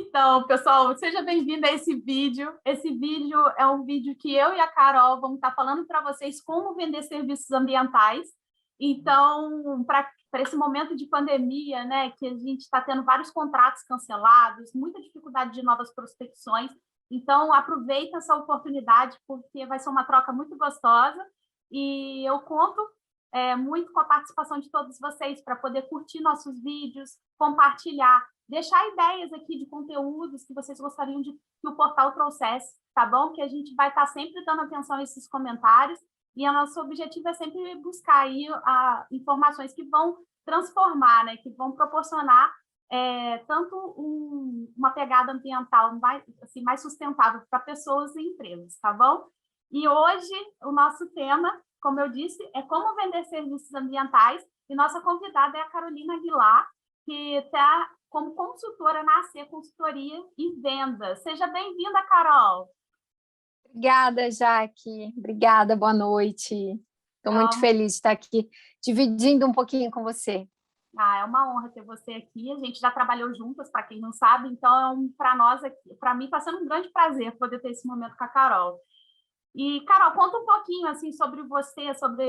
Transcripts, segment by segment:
Então, pessoal, seja bem-vindo a esse vídeo. Esse vídeo é um vídeo que eu e a Carol vamos estar falando para vocês como vender serviços ambientais. Então, para esse momento de pandemia, né, que a gente está tendo vários contratos cancelados, muita dificuldade de novas prospecções. Então, aproveita essa oportunidade, porque vai ser uma troca muito gostosa. E eu conto muito com a participação de todos vocês para poder curtir nossos vídeos, compartilhar, deixar ideias aqui de conteúdos que vocês gostariam que o portal trouxesse, tá bom? Que a gente vai estar sempre dando atenção a esses comentários e o nosso objetivo é sempre buscar aí informações que vão transformar, né? Que vão proporcionar tanto uma pegada ambiental mais sustentável para pessoas e empresas, tá bom? E hoje o nosso tema, como eu disse, é como vender serviços ambientais e nossa convidada é a Carolina Aguilar, que está como consultora na AC Consultoria e Vendas. Seja bem-vinda, Carol. Obrigada, Jaque. Obrigada, boa noite. Estou muito feliz de estar aqui dividindo um pouquinho com você. É uma honra ter você aqui. A gente já trabalhou juntas, para quem não sabe, então para nós aqui, para mim está sendo um grande prazer poder ter esse momento com a Carol. E, Carol, conta um pouquinho assim sobre você, sobre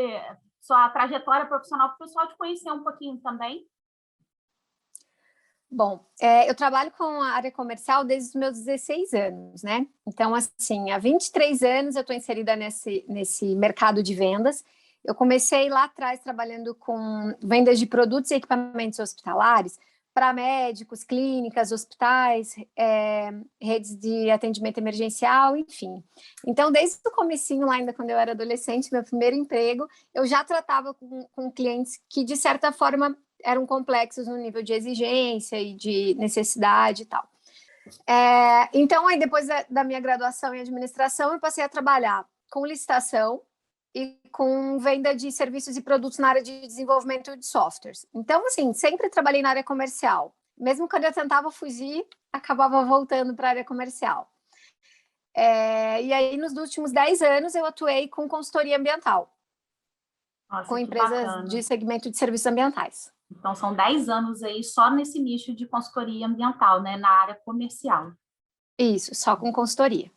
sua trajetória profissional, para o pessoal te conhecer um pouquinho também. Bom, eu trabalho com a área comercial desde os meus 16 anos, né? Então, assim, há 23 anos eu estou inserida nesse mercado de vendas. Eu comecei lá atrás trabalhando com vendas de produtos e equipamentos hospitalares para médicos, clínicas, hospitais, redes de atendimento emergencial, enfim. Então, desde o comecinho, lá ainda quando eu era adolescente, meu primeiro emprego, eu já tratava com clientes que, de certa forma, eram complexos no nível de exigência e de necessidade e tal. Então, aí depois da minha graduação em administração, eu passei a trabalhar com licitação e com venda de serviços e produtos na área de desenvolvimento de softwares. Então, assim, sempre trabalhei na área comercial. Mesmo quando eu tentava fugir, acabava voltando para a área comercial. E aí, nos últimos 10 anos, eu atuei com consultoria ambiental. Nossa, com empresas de segmento de serviços ambientais. Então, são 10 anos aí só nesse nicho de consultoria ambiental, né, na área comercial. Isso, só com consultoria.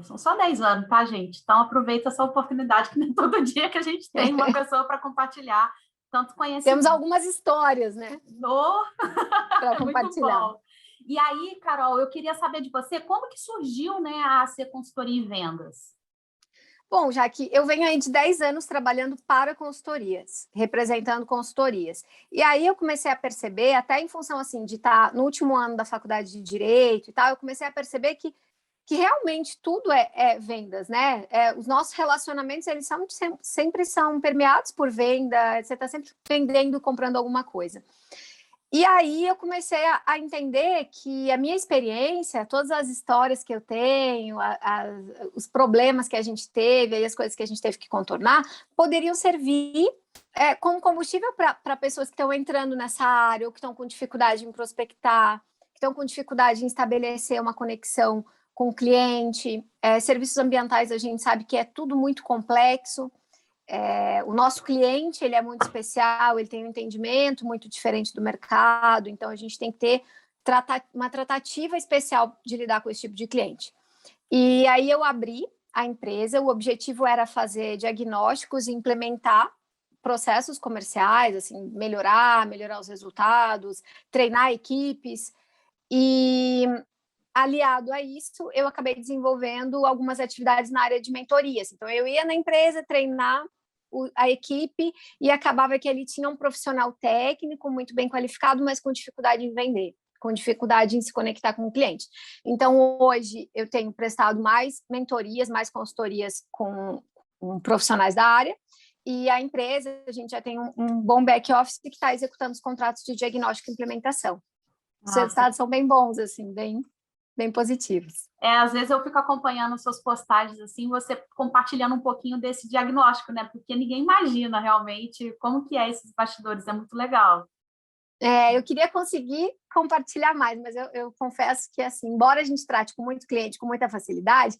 São só 10 anos, tá, gente? Então, aproveita essa oportunidade, que nem todo dia que a gente tem uma pessoa para compartilhar tanto conhecimento. Temos algumas histórias, né? Para compartilhar. Muito bom. E aí, Carol, eu queria saber de você, como que surgiu, né, a AC Consultoria e Vendas? Bom, já que eu venho aí de 10 anos trabalhando para consultorias, representando consultorias. E aí eu comecei a perceber, até em função assim de estar no último ano da faculdade de Direito e tal, eu comecei a perceber que realmente tudo é vendas, né? Os nossos relacionamentos, eles sempre são permeados por venda, você está sempre vendendo, comprando alguma coisa. E aí eu comecei a entender que a minha experiência, todas as histórias que eu tenho, os problemas que a gente teve, aí as coisas que a gente teve que contornar, poderiam servir como combustível para pessoas que estão entrando nessa área, ou que estão com dificuldade em prospectar, que estão com dificuldade em estabelecer uma conexão com o cliente. Serviços ambientais, a gente sabe que é tudo muito complexo. O nosso cliente, ele é muito especial, ele tem um entendimento muito diferente do mercado, então a gente tem que ter uma tratativa especial de lidar com esse tipo de cliente. E aí eu abri a empresa, o objetivo era fazer diagnósticos e implementar processos comerciais, assim, melhorar os resultados, treinar equipes, e aliado a isso, eu acabei desenvolvendo algumas atividades na área de mentorias. Então, eu ia na empresa treinar a equipe e acabava que ele tinha um profissional técnico muito bem qualificado, mas com dificuldade em vender, com dificuldade em se conectar com o cliente. Então, hoje, eu tenho prestado mais mentorias, mais consultorias com profissionais da área, e a empresa, a gente já tem um bom back-office que está executando os contratos de diagnóstico e implementação. Os resultados são bem bons, assim, bem positivos. Às vezes eu fico acompanhando suas postagens, assim, você compartilhando um pouquinho desse diagnóstico, né? Porque ninguém imagina realmente como que é esses bastidores, é muito legal. Eu queria conseguir compartilhar mais, mas eu confesso que, assim, embora a gente trate com muito cliente, com muita facilidade,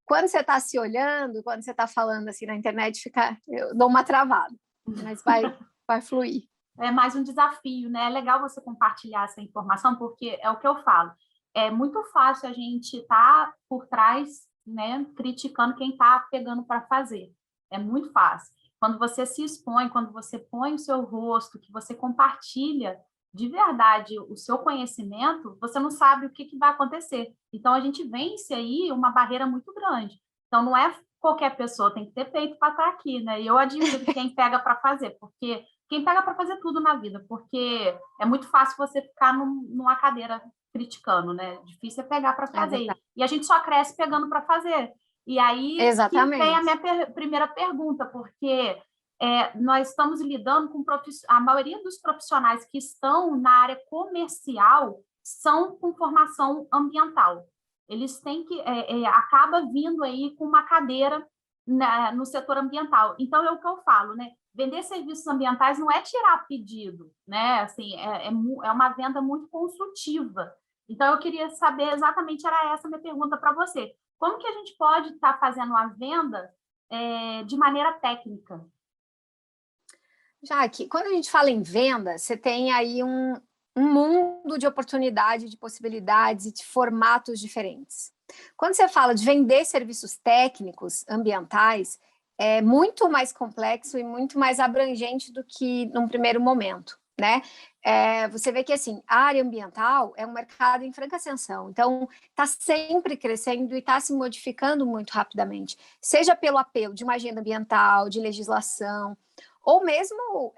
quando você está se olhando, quando você está falando assim na internet, eu dou uma travada, mas vai fluir. É mais um desafio, né? É legal você compartilhar essa informação, porque é o que eu falo. é muito fácil a gente estar por trás, né, criticando quem está pegando para fazer. É muito fácil. Quando você se expõe, quando você põe o seu rosto, que você compartilha de verdade o seu conhecimento, você não sabe o que vai acontecer. Então, a gente vence aí uma barreira muito grande. Então, não é qualquer pessoa, tem que ter peito para estar aqui, né? E eu admiro quem pega para fazer, porque quem pega para fazer tudo na vida, porque é muito fácil você ficar numa cadeira criticando, né? Difícil é pegar para É fazer. verdade. E a gente só cresce pegando para fazer. E aí que vem a Exatamente. minha primeira pergunta, porque nós estamos lidando com a maioria dos profissionais que estão na área comercial são com formação ambiental. Eles têm que acaba vindo aí com uma cadeira no setor ambiental. Então é o que eu falo, né? Vender serviços ambientais não é tirar pedido, né? Assim, é uma venda muito consultiva. Então eu queria saber exatamente, era essa a minha pergunta para você. Como que a gente pode estar fazendo a venda de maneira técnica? Já que quando a gente fala em venda, você tem aí um mundo de oportunidade, de possibilidades e de formatos diferentes. Quando você fala de vender serviços técnicos, ambientais, é muito mais complexo e muito mais abrangente do que num primeiro momento, né? Você vê que assim, a área ambiental é um mercado em franca ascensão, então está sempre crescendo e está se modificando muito rapidamente, seja pelo apelo de uma agenda ambiental, de legislação, ou mesmo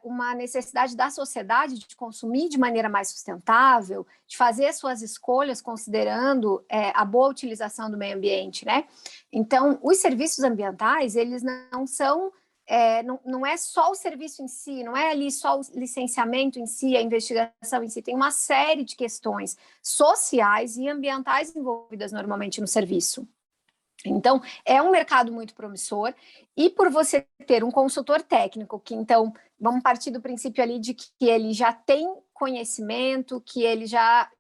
uma necessidade da sociedade de consumir de maneira mais sustentável, de fazer suas escolhas considerando a boa utilização do meio ambiente, né? Então, os serviços ambientais, eles não são, não é só o serviço em si, não é ali só o licenciamento em si, a investigação em si, tem uma série de questões sociais e ambientais envolvidas normalmente no serviço. Então, é um mercado muito promissor, e por você ter um consultor técnico, que então, vamos partir do princípio ali de que ele já tem conhecimento, que ele já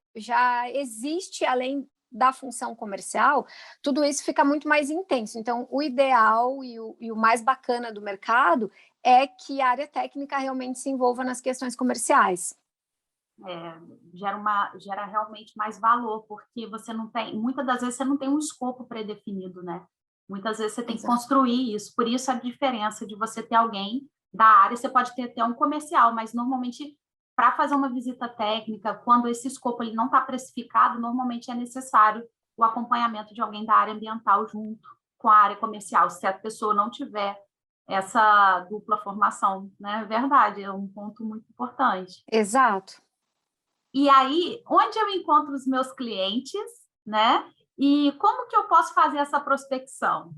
existe além da função comercial, tudo isso fica muito mais intenso. Então, o ideal e o mais bacana do mercado é que a área técnica realmente se envolva nas questões comerciais. Gera realmente mais valor, porque você não tem, muitas das vezes você não tem um escopo pré-definido, né? Muitas vezes você tem que construir isso, por isso a diferença de você ter alguém da área, você pode ter até um comercial, mas normalmente para fazer uma visita técnica, quando esse escopo ele não está precificado, normalmente é necessário o acompanhamento de alguém da área ambiental junto com a área comercial, se a pessoa não tiver essa dupla formação, né? É verdade, é um ponto muito importante. Exato. E aí, onde eu encontro os meus clientes, né? E como que eu posso fazer essa prospecção?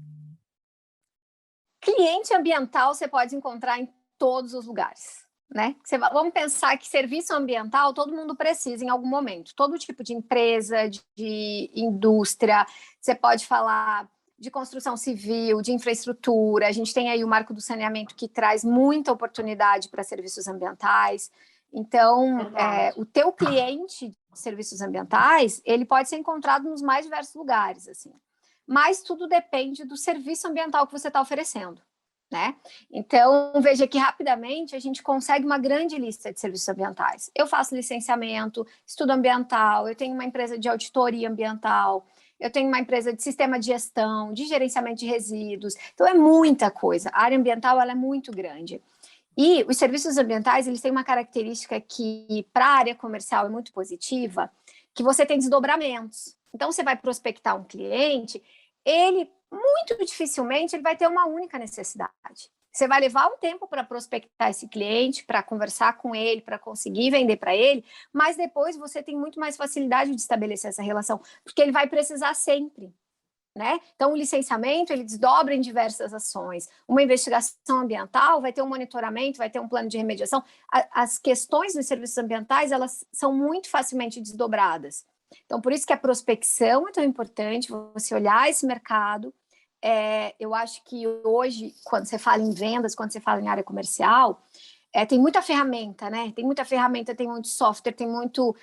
Cliente ambiental você pode encontrar em todos os lugares, né? Vamos pensar que serviço ambiental todo mundo precisa em algum momento. Todo tipo de empresa, de indústria, você pode falar de construção civil, de infraestrutura. A gente tem aí o Marco do Saneamento que traz muita oportunidade para serviços ambientais. Então, o teu cliente de serviços ambientais, ele pode ser encontrado nos mais diversos lugares, assim. Mas tudo depende do serviço ambiental que você está oferecendo, né? Então, veja que rapidamente a gente consegue uma grande lista de serviços ambientais. Eu faço licenciamento, estudo ambiental, eu tenho uma empresa de auditoria ambiental, eu tenho uma empresa de sistema de gestão, de gerenciamento de resíduos. Então, é muita coisa. A área ambiental ela é muito grande. E os serviços ambientais, eles têm uma característica que, para a área comercial, é muito positiva, que você tem desdobramentos. Então, você vai prospectar um cliente, ele, muito dificilmente, ele vai ter uma única necessidade. Você vai levar um tempo para prospectar esse cliente, para conversar com ele, para conseguir vender para ele, mas depois você tem muito mais facilidade de estabelecer essa relação, porque ele vai precisar sempre. Né? Então, o licenciamento, ele desdobra em diversas ações. Uma investigação ambiental vai ter um monitoramento, vai ter um plano de remediação. As questões dos serviços ambientais, elas são muito facilmente desdobradas. Então, por isso que a prospecção é tão importante, você olhar esse mercado. Eu acho que hoje, quando você fala em vendas, quando você fala em área comercial, tem muita ferramenta, né? Tem muita ferramenta, tem muito software, tem muito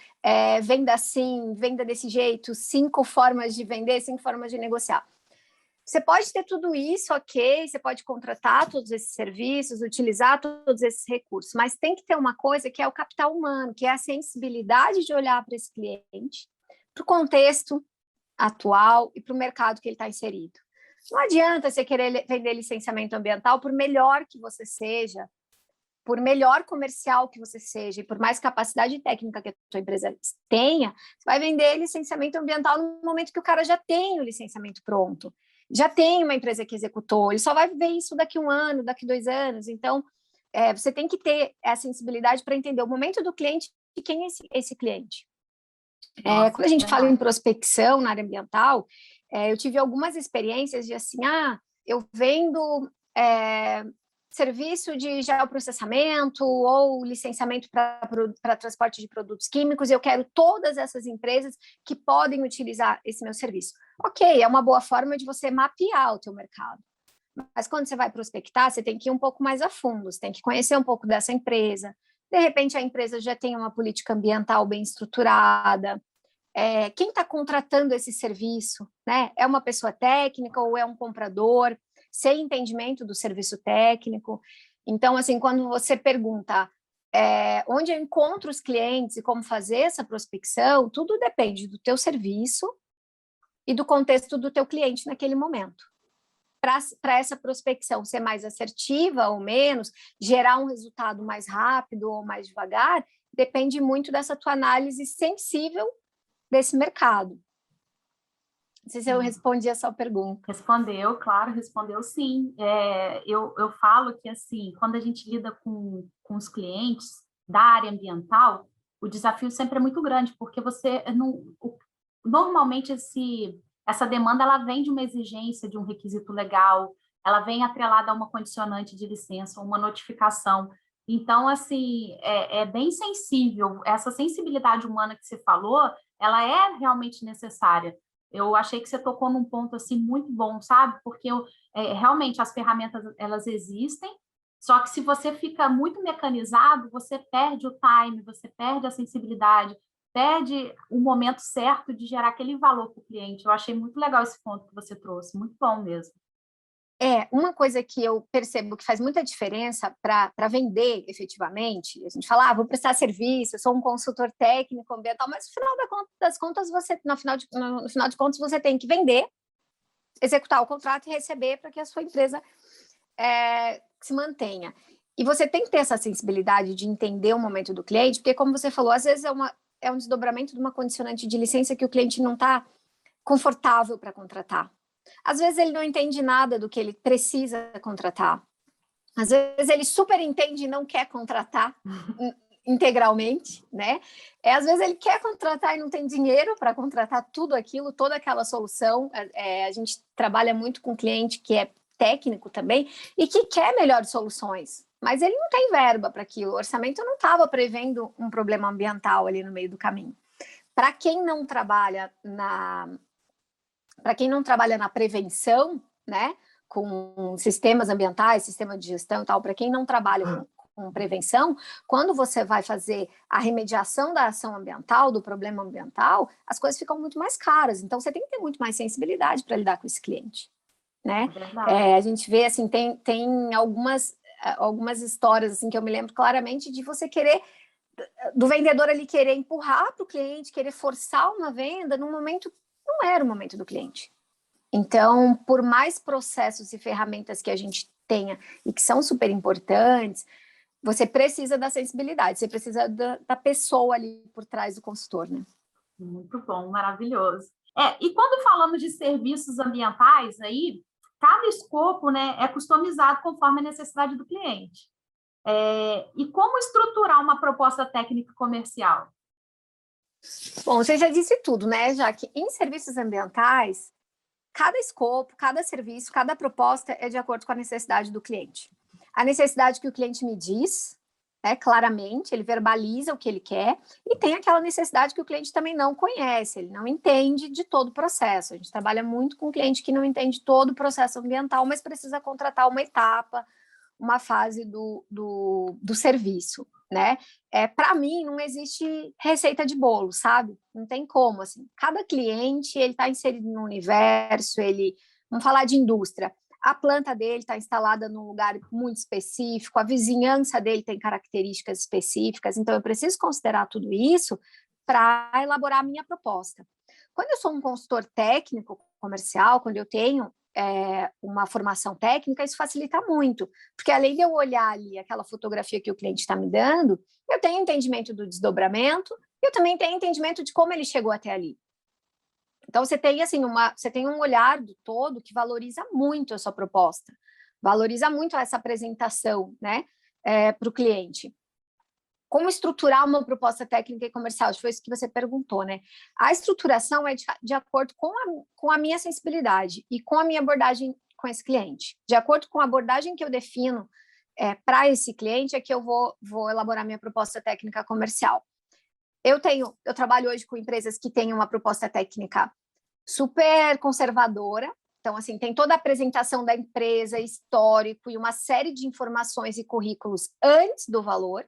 venda assim, venda desse jeito, 5 formas de vender, 5 formas de negociar. Você pode ter tudo isso, ok, você pode contratar todos esses serviços, utilizar todos esses recursos, mas tem que ter uma coisa que é o capital humano, que é a sensibilidade de olhar para esse cliente, para o contexto atual e para o mercado que ele está inserido. Não adianta você querer vender licenciamento ambiental, por melhor que você seja, por melhor comercial que você seja, e por mais capacidade técnica que a sua empresa tenha, você vai vender licenciamento ambiental no momento que o cara já tem o licenciamento pronto, já tem uma empresa que executou, ele só vai ver isso daqui 1 ano, daqui 2 anos. Então, você tem que ter essa sensibilidade para entender o momento do cliente e quem é esse cliente. Nossa, quando a gente fala em prospecção na área ambiental, eu tive algumas experiências de assim, eu vendo serviço de geoprocessamento ou licenciamento para transporte de produtos químicos, e eu quero todas essas empresas que podem utilizar esse meu serviço. Ok, é uma boa forma de você mapear o teu mercado. Mas quando você vai prospectar, você tem que ir um pouco mais a fundo, você tem que conhecer um pouco dessa empresa. De repente, a empresa já tem uma política ambiental bem estruturada. Quem está contratando esse serviço, né? É uma pessoa técnica ou é um comprador, sem entendimento do serviço técnico? Então, assim, quando você pergunta onde eu encontro os clientes e como fazer essa prospecção, tudo depende do teu serviço e do contexto do teu cliente naquele momento. Para essa prospecção ser mais assertiva ou menos, gerar um resultado mais rápido ou mais devagar, depende muito dessa tua análise sensível desse mercado. Não sei se eu respondi a sua pergunta. Respondeu, claro, respondeu sim. Eu falo que, assim, quando a gente lida com os clientes da área ambiental, o desafio sempre é muito grande, porque você não... Normalmente, essa demanda ela vem de uma exigência, de um requisito legal, ela vem atrelada a uma condicionante de licença, uma notificação. Então, assim, é bem sensível. Essa sensibilidade humana que você falou, ela é realmente necessária. Eu achei que você tocou num ponto, assim, muito bom, sabe? Porque realmente as ferramentas, elas existem, só que se você fica muito mecanizado, você perde o time, você perde a sensibilidade, perde o momento certo de gerar aquele valor para o cliente. Eu achei muito legal esse ponto que você trouxe, muito bom mesmo. Uma coisa que eu percebo que faz muita diferença para vender efetivamente, a gente fala, vou prestar serviço, eu sou um consultor técnico ambiental, mas no final das contas, no final de contas, você tem que vender, executar o contrato e receber para que a sua empresa se mantenha. E você tem que ter essa sensibilidade de entender o momento do cliente, porque, como você falou, às vezes é um desdobramento de uma condicionante de licença que o cliente não está confortável para contratar. Às vezes ele não entende nada do que ele precisa contratar. Às vezes ele super entende e não quer contratar integralmente, né? Às vezes ele quer contratar e não tem dinheiro para contratar tudo aquilo, toda aquela solução. A gente trabalha muito com cliente que é técnico também e que quer melhores soluções, mas ele não tem verba para aquilo. O orçamento não estava prevendo um problema ambiental ali no meio do caminho. Para quem não trabalha na prevenção, né, com sistemas ambientais, sistema de gestão e tal, para quem não trabalha com prevenção, quando você vai fazer a remediação da ação ambiental, do problema ambiental, as coisas ficam muito mais caras. Então, você tem que ter muito mais sensibilidade para lidar com esse cliente, né? A gente vê, assim, tem algumas histórias, assim, que eu me lembro claramente de você querer, do vendedor ali querer empurrar para o cliente, querer forçar uma venda num momento não era o momento do cliente. Então, por mais processos e ferramentas que a gente tenha e que são super importantes, você precisa da sensibilidade, você precisa da pessoa ali por trás do consultor, né? Muito bom, maravilhoso. E quando falamos de serviços ambientais, aí, cada escopo, né, é customizado conforme a necessidade do cliente. E como estruturar uma proposta técnica comercial? Bom, você já disse tudo, né? Já que em serviços ambientais, cada escopo, cada serviço, cada proposta é de acordo com a necessidade do cliente. A necessidade que o cliente me diz, claramente, ele verbaliza o que ele quer, e tem aquela necessidade que o cliente também não conhece, ele não entende de todo o processo. A gente trabalha muito com cliente que não entende todo o processo ambiental, mas precisa contratar uma etapa, uma fase do serviço, né? Para mim, não existe receita de bolo, sabe? Não tem como, assim. Cada cliente, ele está inserido no universo, vamos falar de indústria, a planta dele está instalada num lugar muito específico, a vizinhança dele tem características específicas, então eu preciso considerar tudo isso para elaborar a minha proposta. Quando eu sou um consultor técnico comercial, quando eu tenho uma formação técnica, isso facilita muito, porque além de eu olhar ali aquela fotografia que o cliente está me dando, eu tenho entendimento do desdobramento, e eu também tenho entendimento de como ele chegou até ali. Então, você tem, assim, você tem um olhar do todo que valoriza muito a sua proposta, valoriza muito essa apresentação, né, para o cliente. Como estruturar uma proposta técnica e comercial? Foi isso que você perguntou, né? A estruturação é de acordo com a minha sensibilidade e com a minha abordagem com esse cliente. De acordo com a abordagem que eu defino para esse cliente, é que eu vou elaborar minha proposta técnica comercial. Eu trabalho hoje com empresas que têm uma proposta técnica super conservadora. Então, assim, tem toda a apresentação da empresa, histórico e uma série de informações e currículos antes do valor.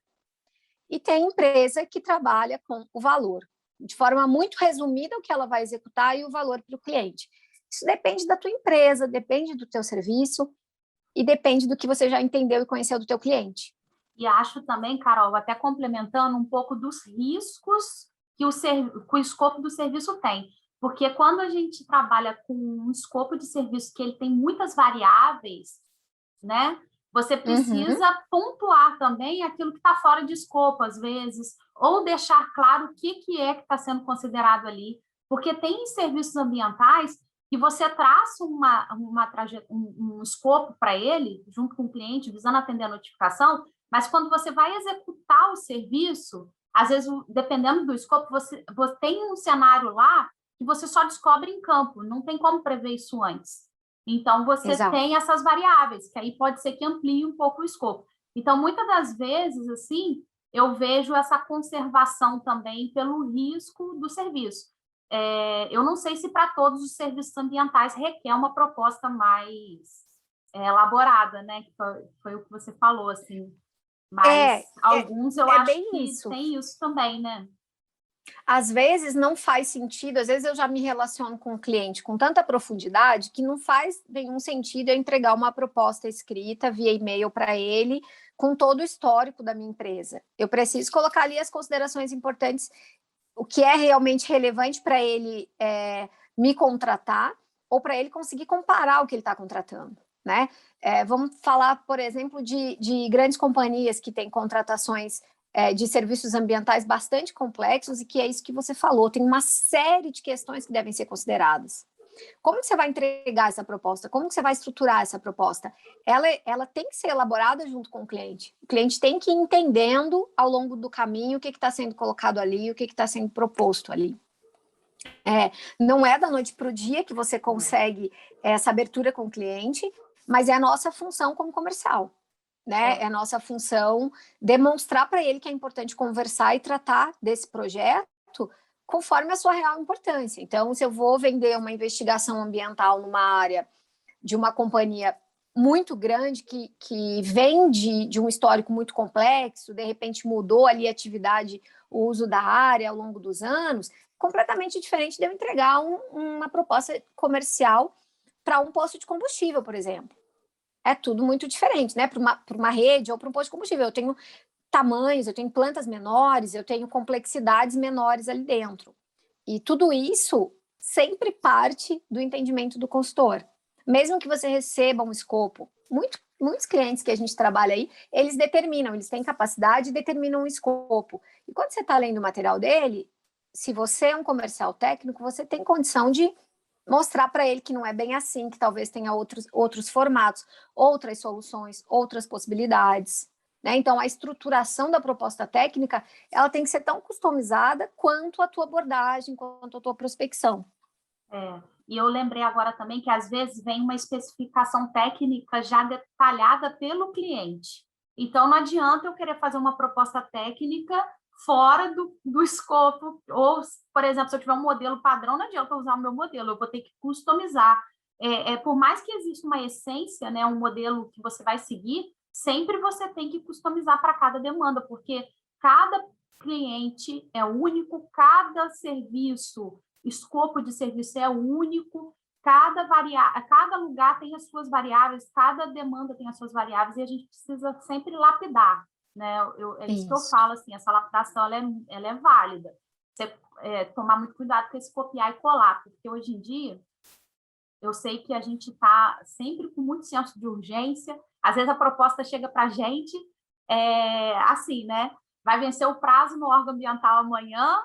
E tem empresa que trabalha com o valor, de forma muito resumida o que ela vai executar e o valor para o cliente. Isso depende da tua empresa, depende do teu serviço e depende do que você já entendeu e conheceu do teu cliente. E acho também, Carol, até complementando um pouco dos riscos que o escopo do serviço tem. Porque quando a gente trabalha com um escopo de serviço que ele tem muitas variáveis, né? Você precisa pontuar também aquilo que está fora de escopo, às vezes, ou deixar claro o que é que está sendo considerado ali, porque tem serviços ambientais que você traça um escopo para ele, junto com o cliente, visando atender a notificação, mas quando você vai executar o serviço, às vezes, dependendo do escopo, você tem um cenário lá que você só descobre em campo, não tem como prever isso antes. Então, você tem essas variáveis, que aí pode ser que amplie um pouco o escopo. Então, muitas das vezes, assim, eu vejo essa conservação também pelo risco do serviço. Eu não sei se para todos os serviços ambientais requer uma proposta mais elaborada, né? Que foi o que você falou, assim. Mas alguns eu acho que isso. tem isso também, né? Às vezes não faz sentido, às vezes eu já me relaciono com o cliente com tanta profundidade que não faz nenhum sentido eu entregar uma proposta escrita via e-mail para ele com todo o histórico da minha empresa. Eu preciso colocar ali as considerações importantes, o que é realmente relevante para ele me contratar ou para ele conseguir comparar o que ele está contratando, né? Vamos falar, por exemplo, de grandes companhias que têm contratações de serviços ambientais bastante complexos, e que é isso que você falou, tem uma série de questões que devem ser consideradas. Como que você vai entregar essa proposta? Como que você vai estruturar essa proposta? Ela tem que ser elaborada junto com o cliente. O cliente tem que ir entendendo ao longo do caminho o que está sendo colocado ali, o que está sendo proposto ali. Não é da noite para o dia que você consegue essa abertura com o cliente, mas é a nossa função como comercial. Né? É a nossa função demonstrar para ele que é importante conversar e tratar desse projeto conforme a sua real importância. Então, se eu vou vender uma investigação ambiental numa área de uma companhia muito grande que vem de um histórico muito complexo, de repente mudou ali a atividade, o uso da área ao longo dos anos, completamente diferente de eu entregar uma proposta comercial para um posto de combustível, por exemplo. É tudo muito diferente, né? Para uma rede ou para um posto de combustível. Eu tenho tamanhos, eu tenho plantas menores, eu tenho complexidades menores ali dentro. E tudo isso sempre parte do entendimento do consultor. Mesmo que você receba um escopo, muitos clientes que a gente trabalha aí, eles têm capacidade e determinam um escopo. E quando você está lendo o material dele, se você é um comercial técnico, você tem condição de mostrar para ele que não é bem assim, que talvez tenha outros formatos, outras soluções, outras possibilidades. Né? Então, a estruturação da proposta técnica, ela tem que ser tão customizada quanto a tua abordagem, quanto a tua prospecção. E eu lembrei agora também que, às vezes, vem uma especificação técnica já detalhada pelo cliente. Então, não adianta eu querer fazer uma proposta técnica fora do escopo, ou, por exemplo, se eu tiver um modelo padrão, não adianta eu usar o meu modelo, eu vou ter que customizar. Por mais que exista uma essência, né, um modelo que você vai seguir, sempre você tem que customizar para cada demanda, porque cada cliente é único, cada serviço, escopo de serviço é único, cada lugar tem as suas variáveis, cada demanda tem as suas variáveis, e a gente precisa sempre lapidar. Né? É isso que eu falo, assim, essa lapidação ela é válida. tomar muito cuidado com esse copiar e colar, porque hoje em dia eu sei que a gente está sempre com muito senso de urgência, às vezes a proposta chega para a gente assim, né? Vai vencer o prazo no órgão ambiental amanhã,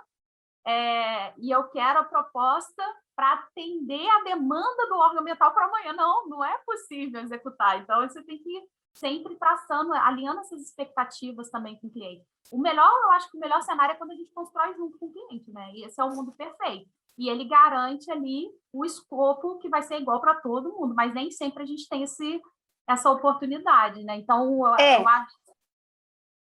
e eu quero a proposta para atender a demanda do órgão ambiental para amanhã. Não é possível executar. Então, você tem que ir sempre traçando, alinhando essas expectativas também com o cliente. Eu acho que o melhor cenário é quando a gente constrói junto com o cliente, né? E esse é o mundo perfeito. E ele garante ali o escopo que vai ser igual para todo mundo, mas nem sempre a gente tem essa oportunidade, né? Então, eu acho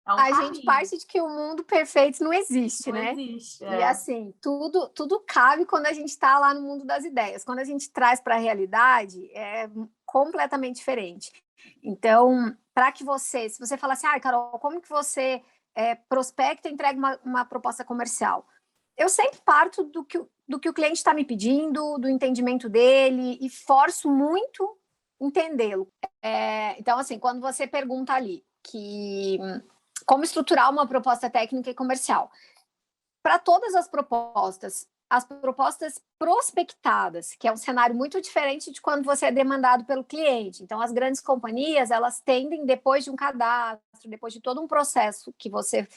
a gente parte de que o mundo perfeito não existe, não né? Existe, E assim, tudo cabe quando a gente está lá no mundo das ideias. Quando a gente traz para a realidade, é completamente diferente. Então, para que se você falar assim, Carol, como que você prospecta e entrega uma proposta comercial? Eu sempre parto do que o cliente está me pedindo, do entendimento dele, e forço muito entendê-lo. Então, assim, quando você pergunta ali como estruturar uma proposta técnica e comercial. Para todas as propostas prospectadas, que é um cenário muito diferente de quando você é demandado pelo cliente. Então, as grandes companhias, elas tendem, depois de um cadastro, depois de todo um processo que você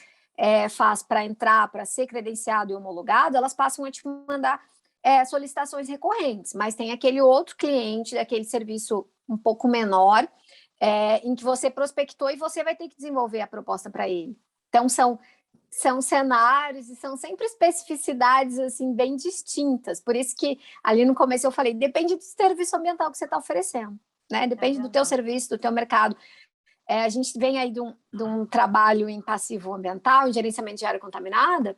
faz para entrar, para ser credenciado e homologado, elas passam a te mandar solicitações recorrentes, mas tem aquele outro cliente daquele serviço um pouco menor, em que você prospectou e você vai ter que desenvolver a proposta para ele. Então, são cenários e são sempre especificidades assim bem distintas. Por isso que ali no começo eu falei, depende do serviço ambiental que você está oferecendo, né? Depende do teu serviço, do teu mercado. A gente vem aí de um trabalho em passivo ambiental, em gerenciamento de área contaminada,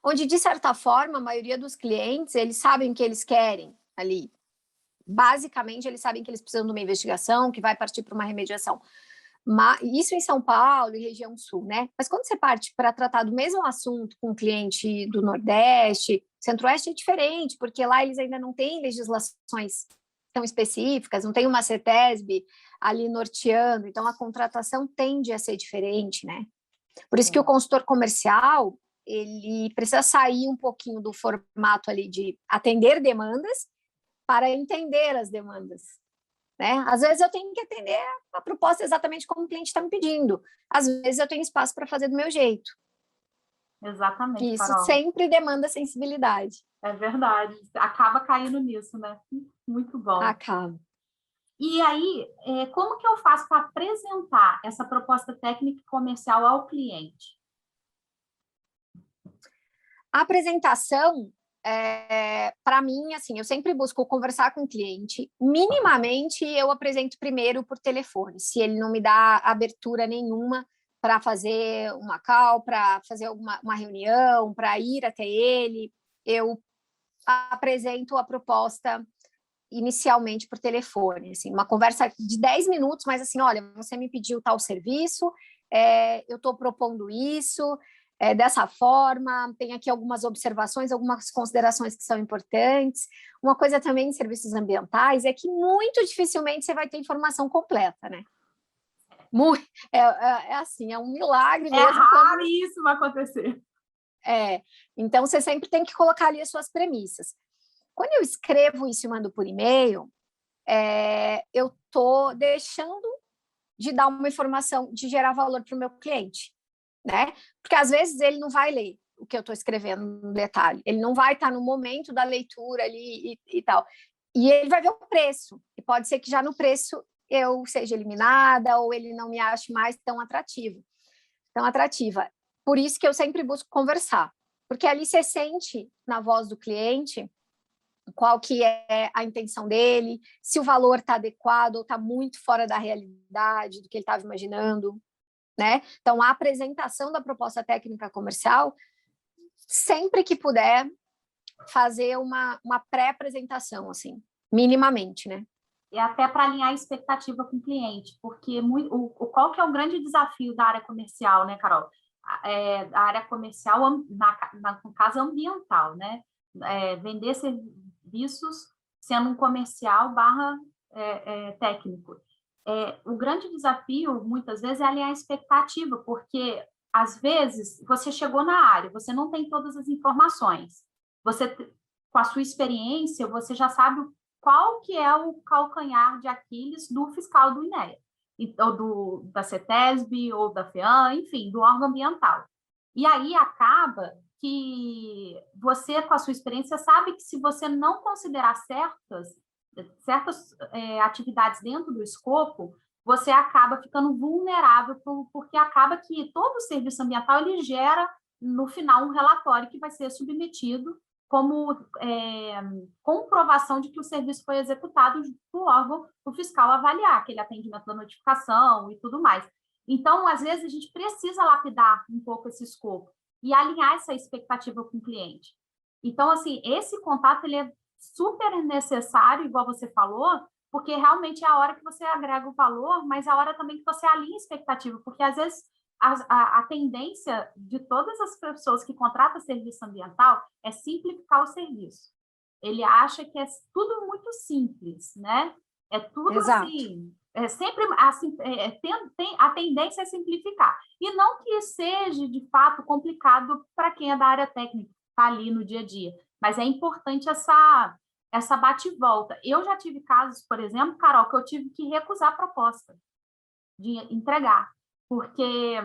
onde, de certa forma, a maioria dos clientes, eles sabem o que eles querem ali. Basicamente, eles sabem que eles precisam de uma investigação, que vai partir para uma remediação. Isso em São Paulo e região sul, né? Mas quando você parte para tratar do mesmo assunto com um cliente do Nordeste, Centro-Oeste é diferente, porque lá eles ainda não têm legislações tão específicas, não tem uma CETESB ali norteando, então a contratação tende a ser diferente, né? Por isso que o consultor comercial, ele precisa sair um pouquinho do formato ali de atender demandas para entender as demandas, né? Às vezes eu tenho que atender a proposta exatamente como o cliente está me pedindo. Às vezes eu tenho espaço para fazer do meu jeito. Exatamente, Isso Carol. sempre demanda sensibilidade. É verdade. Acaba caindo nisso, né? Muito bom. Acaba. E aí, como que eu faço para apresentar essa proposta técnica e comercial ao cliente? A apresentação, para mim, assim, eu sempre busco conversar com o cliente. Minimamente, eu apresento primeiro por telefone, se ele não me dá abertura nenhuma para fazer uma call, para fazer uma reunião, para ir até ele, eu apresento a proposta inicialmente por telefone, assim, uma conversa de 10 minutos, mas assim, olha, você me pediu tal serviço, eu estou propondo isso, dessa forma, tem aqui algumas observações, algumas considerações que são importantes. Uma coisa também em serviços ambientais é que muito dificilmente você vai ter informação completa, né? Assim, é um milagre mesmo. É raríssimo acontecer. Então, você sempre tem que colocar ali as suas premissas. Quando eu escrevo isso e mando por e-mail, eu estou deixando de dar uma informação, de gerar valor para o meu cliente, né? Porque às vezes ele não vai ler o que eu estou escrevendo no detalhe, ele não vai estar no momento da leitura ali e tal. E ele vai ver o preço, e pode ser que já no preço eu seja eliminada ou ele não me ache mais tão atrativa. Por isso que eu sempre busco conversar, porque ali você sente na voz do cliente qual que é a intenção dele, se o valor está adequado ou está muito fora da realidade, do que ele estava imaginando, né? Então, a apresentação da proposta técnica comercial, sempre que puder, fazer uma pré-apresentação, assim, minimamente, né? E até para alinhar a expectativa com o cliente, porque qual que é o grande desafio da área comercial, né, Carol? Da área comercial, no caso ambiental, né? Vender serviços sendo um comercial / técnico. O grande desafio, muitas vezes, é alinhar a expectativa, porque às vezes, você chegou na área, você não tem todas as informações. Você, com a sua experiência, você já sabe qual que é o calcanhar de Aquiles do fiscal do INEA, ou da CETESB, ou da FEAM, enfim, do órgão ambiental. E aí acaba que você, com a sua experiência, sabe que se você não considerar certas atividades dentro do escopo, você acaba ficando vulnerável, porque acaba que todo o serviço ambiental ele gera, no final, um relatório que vai ser submetido como comprovação de que o serviço foi executado do órgão, o fiscal avaliar aquele atendimento da notificação e tudo mais. Então, às vezes, a gente precisa lapidar um pouco esse escopo e alinhar essa expectativa com o cliente. Então, assim, esse contato ele é super necessário, igual você falou, porque realmente é a hora que você agrega o valor, mas é a hora também que você alinha a expectativa, porque às vezes a tendência de todas as pessoas que contratam serviço ambiental é simplificar o serviço. Ele acha que é tudo muito simples, né? É tudo Exato. assim, sempre assim, a tendência é simplificar. E não que seja, de fato, complicado para quem é da área técnica, está ali no dia a dia, mas é importante essa bate-volta. Eu já tive casos, por exemplo, Carol, que eu tive que recusar a proposta de entregar, porque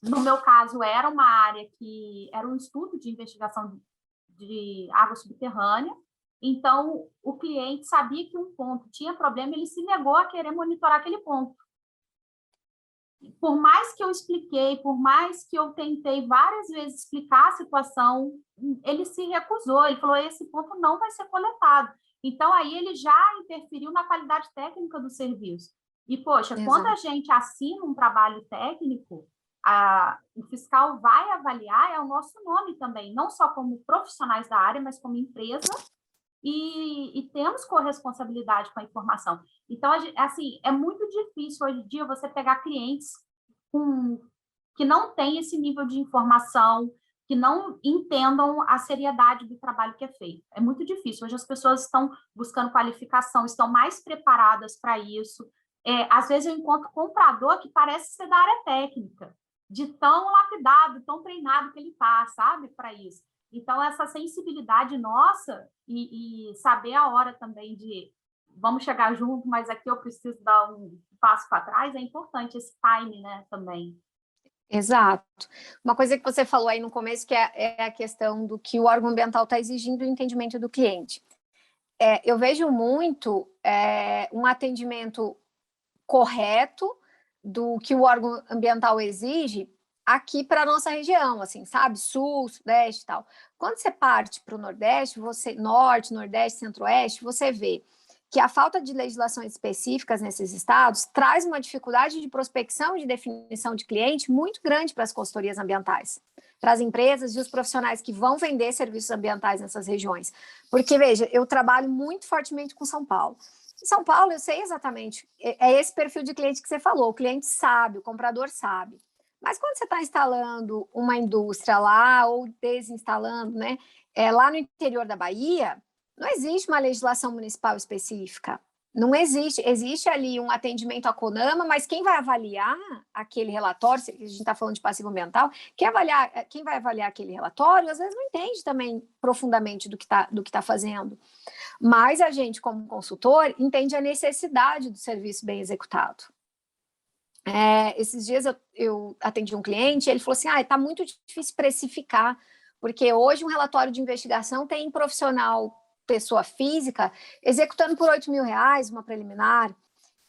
no meu caso era uma área que era um estudo de investigação de água subterrânea, então o cliente sabia que um ponto tinha problema, ele se negou a querer monitorar aquele ponto. Por mais que eu expliquei, por mais que eu tentei várias vezes explicar a situação, ele se recusou, ele falou, esse ponto não vai ser coletado. Então, aí ele já interferiu na qualidade técnica do serviço. E, poxa, Exato. quando a gente assina um trabalho técnico, o fiscal vai avaliar, é o nosso nome também, não só como profissionais da área, mas como empresa, e temos corresponsabilidade com a informação. Então, assim, é muito difícil hoje em dia você pegar clientes que não têm esse nível de informação, que não entendam a seriedade do trabalho que é feito. É muito difícil. Hoje as pessoas estão buscando qualificação, estão mais preparadas para isso. Às vezes eu encontro comprador que parece ser da área técnica, de tão lapidado, tão treinado que ele está, sabe, para isso. Então, essa sensibilidade nossa e saber a hora também de vamos chegar junto, mas aqui eu preciso dar um passo para trás, é importante esse time, né, também. Exato. Uma coisa que você falou aí no começo, que é a questão do que o órgão ambiental está exigindo o entendimento do cliente. Eu vejo muito um atendimento correto do que o órgão ambiental exige aqui para a nossa região, assim, sabe? Sul, Sudeste e tal. Quando você parte para o Nordeste, Norte, Nordeste, Centro-Oeste, você vê que a falta de legislações específicas nesses estados traz uma dificuldade de prospecção e de definição de cliente muito grande para as consultorias ambientais, para as empresas e os profissionais que vão vender serviços ambientais nessas regiões. Porque, veja, eu trabalho muito fortemente com São Paulo. Em São Paulo, eu sei exatamente, é esse perfil de cliente que você falou, o cliente sabe, o comprador sabe. Mas quando você está instalando uma indústria lá, ou desinstalando, né, lá no interior da Bahia, não existe uma legislação municipal específica. Não existe. Existe ali um atendimento à CONAMA, mas quem vai avaliar aquele relatório, se a gente está falando de passivo ambiental, quem vai avaliar aquele relatório, às vezes não entende também profundamente do que tá fazendo. Mas a gente, como consultor, entende a necessidade do serviço bem executado. Esses dias eu atendi um cliente, ele falou assim, está muito difícil precificar, porque hoje um relatório de investigação tem profissional, pessoa física, executando por R$8.000, uma preliminar,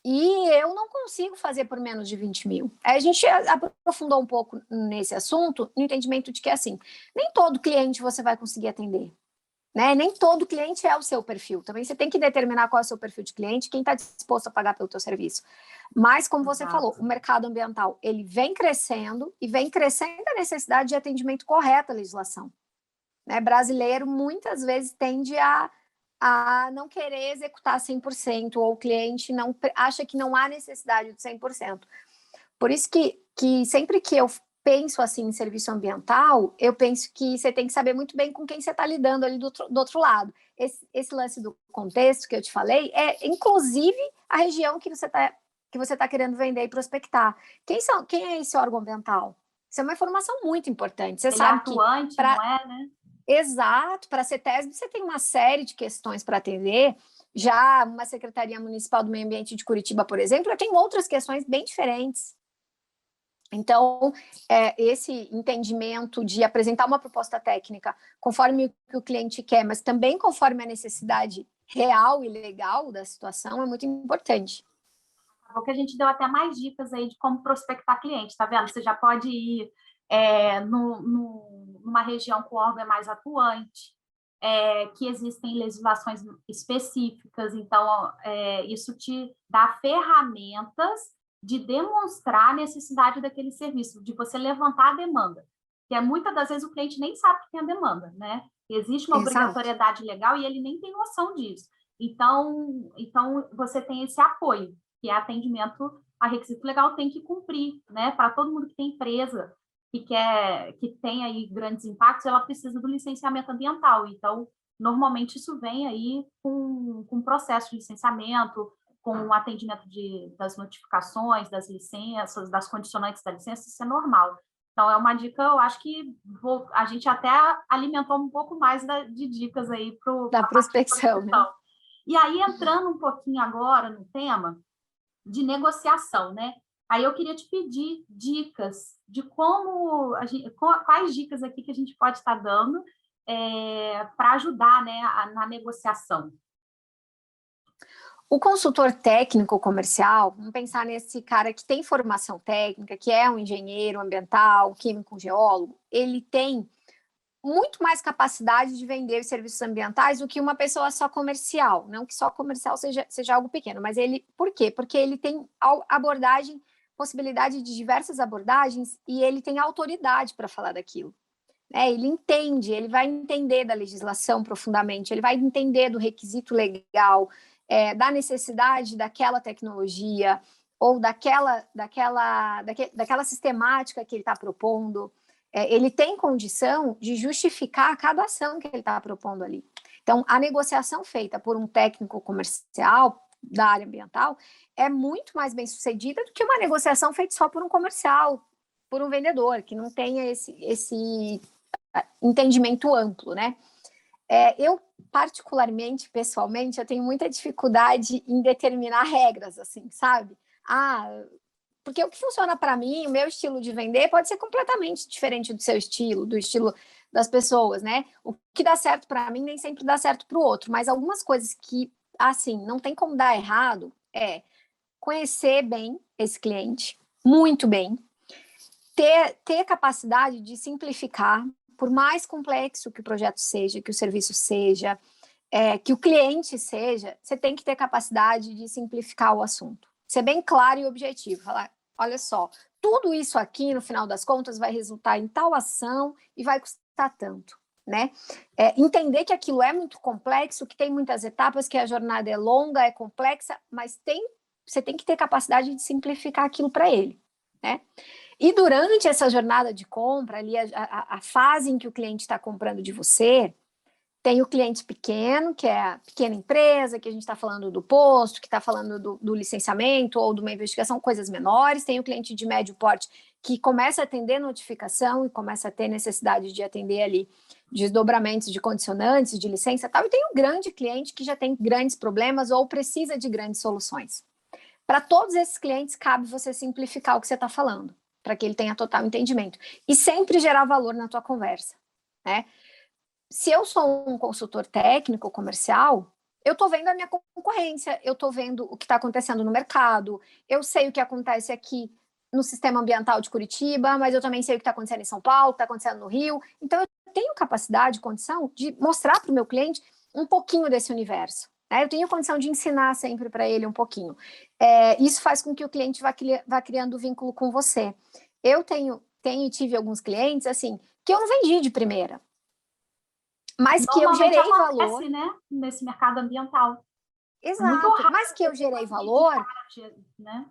e eu não consigo fazer por menos de 20 mil. Aí a gente aprofundou um pouco nesse assunto, no entendimento de que, assim, nem todo cliente você vai conseguir atender. Né? Nem todo cliente é o seu perfil. Também você tem que determinar qual é o seu perfil de cliente, quem está disposto a pagar pelo teu serviço. Mas, como você falou, o mercado ambiental ele vem crescendo e vem crescendo a necessidade de atendimento correto à legislação. Né? Brasileiro, muitas vezes, tende a não querer executar 100%, ou o cliente acha que não há necessidade de 100%. Por isso que sempre que eu penso assim em serviço ambiental, eu penso que você tem que saber muito bem com quem você está lidando ali do outro lado. Esse lance do contexto que eu te falei é, inclusive, a região que você tá querendo vender e prospectar. Quem é esse órgão ambiental? Isso é uma informação muito importante. Você Ele sabe é atuante, que não é, né? exato, para a CETESB você tem uma série de questões para atender. Já uma Secretaria Municipal do Meio Ambiente de Curitiba, por exemplo, tem outras questões bem diferentes. Então, esse entendimento de apresentar uma proposta técnica conforme o que o cliente quer, mas também conforme a necessidade real e legal da situação é muito importante. Porque a gente deu até mais dicas aí de como prospectar cliente, tá vendo? Você já pode ir numa região que o órgão é mais atuante, que existem legislações específicas, então isso te dá ferramentas de demonstrar a necessidade daquele serviço, de você levantar a demanda, que muitas das vezes o cliente nem sabe que tem a demanda, né? Existe uma obrigatoriedade legal e ele nem tem noção disso. Então você tem esse apoio, que é atendimento a requisito legal, tem que cumprir, né? Para todo mundo que tem empresa, que tem aí grandes impactos, ela precisa do licenciamento ambiental. Então, normalmente isso vem aí com processo de licenciamento, com o atendimento das notificações, das licenças, das condicionantes da licença, isso é normal. Então, é uma dica, eu acho que a gente até alimentou um pouco mais de dicas aí da prospecção, né? E aí, entrando um pouquinho agora no tema de negociação, né? Aí eu queria te pedir dicas de quais dicas aqui que a gente pode estar dando para ajudar, né, na negociação. O consultor técnico comercial, vamos pensar nesse cara que tem formação técnica, que é um engenheiro ambiental, químico, geólogo, ele tem muito mais capacidade de vender os serviços ambientais do que uma pessoa só comercial. Não que só comercial seja algo pequeno, mas por quê? Porque ele tem possibilidade de diversas abordagens e ele tem autoridade para falar daquilo. Ele entende, ele vai entender da legislação profundamente, ele vai entender do requisito legal, da necessidade daquela tecnologia ou daquela sistemática que ele está propondo. Ele tem condição de justificar cada ação que ele está propondo ali. Então, a negociação feita por um técnico comercial da área ambiental é muito mais bem sucedida do que uma negociação feita só por um comercial, por um vendedor, que não tenha esse entendimento amplo, né? Eu, particularmente, pessoalmente, eu tenho muita dificuldade em determinar regras, assim, sabe? Porque o que funciona para mim, o meu estilo de vender, pode ser completamente diferente do seu estilo, do estilo das pessoas, né? O que dá certo para mim nem sempre dá certo para o outro, mas algumas coisas que, assim, não tem como dar errado conhecer bem esse cliente, muito bem, ter capacidade de simplificar, por mais complexo que o projeto seja, que o serviço seja, que o cliente seja, você tem que ter capacidade de simplificar o assunto. Ser bem claro e objetivo. Falar, olha só, tudo isso aqui, no final das contas, vai resultar em tal ação e vai custar tanto, né? Entender que aquilo é muito complexo, que tem muitas etapas, que a jornada é longa, é complexa, mas você tem que ter capacidade de simplificar aquilo para ele, né? E durante essa jornada de compra, ali a fase em que o cliente está comprando de você, tem o cliente pequeno, que é a pequena empresa, que a gente está falando do posto, que está falando do licenciamento ou de uma investigação, coisas menores. Tem o cliente de médio porte, que começa a atender notificação e começa a ter necessidade de atender ali desdobramentos de condicionantes, de licença e tal. E tem o grande cliente que já tem grandes problemas ou precisa de grandes soluções. Para todos esses clientes, cabe você simplificar o que você está falando, para que ele tenha total entendimento. E sempre gerar valor na tua conversa, né? Se eu sou um consultor técnico comercial, eu estou vendo a minha concorrência, eu estou vendo o que está acontecendo no mercado, eu sei o que acontece aqui no sistema ambiental de Curitiba, mas eu também sei o que está acontecendo em São Paulo, o que está acontecendo no Rio. Então, eu tenho capacidade, condição de mostrar para o meu cliente um pouquinho desse universo. Eu tenho condição de ensinar sempre para ele um pouquinho. Isso faz com que o cliente vá criando vínculo com você. Eu tive alguns clientes, assim, que eu não vendi de primeira, mas que eu gerei valor, né, nesse mercado ambiental. Exato, mas que eu gerei valor, né?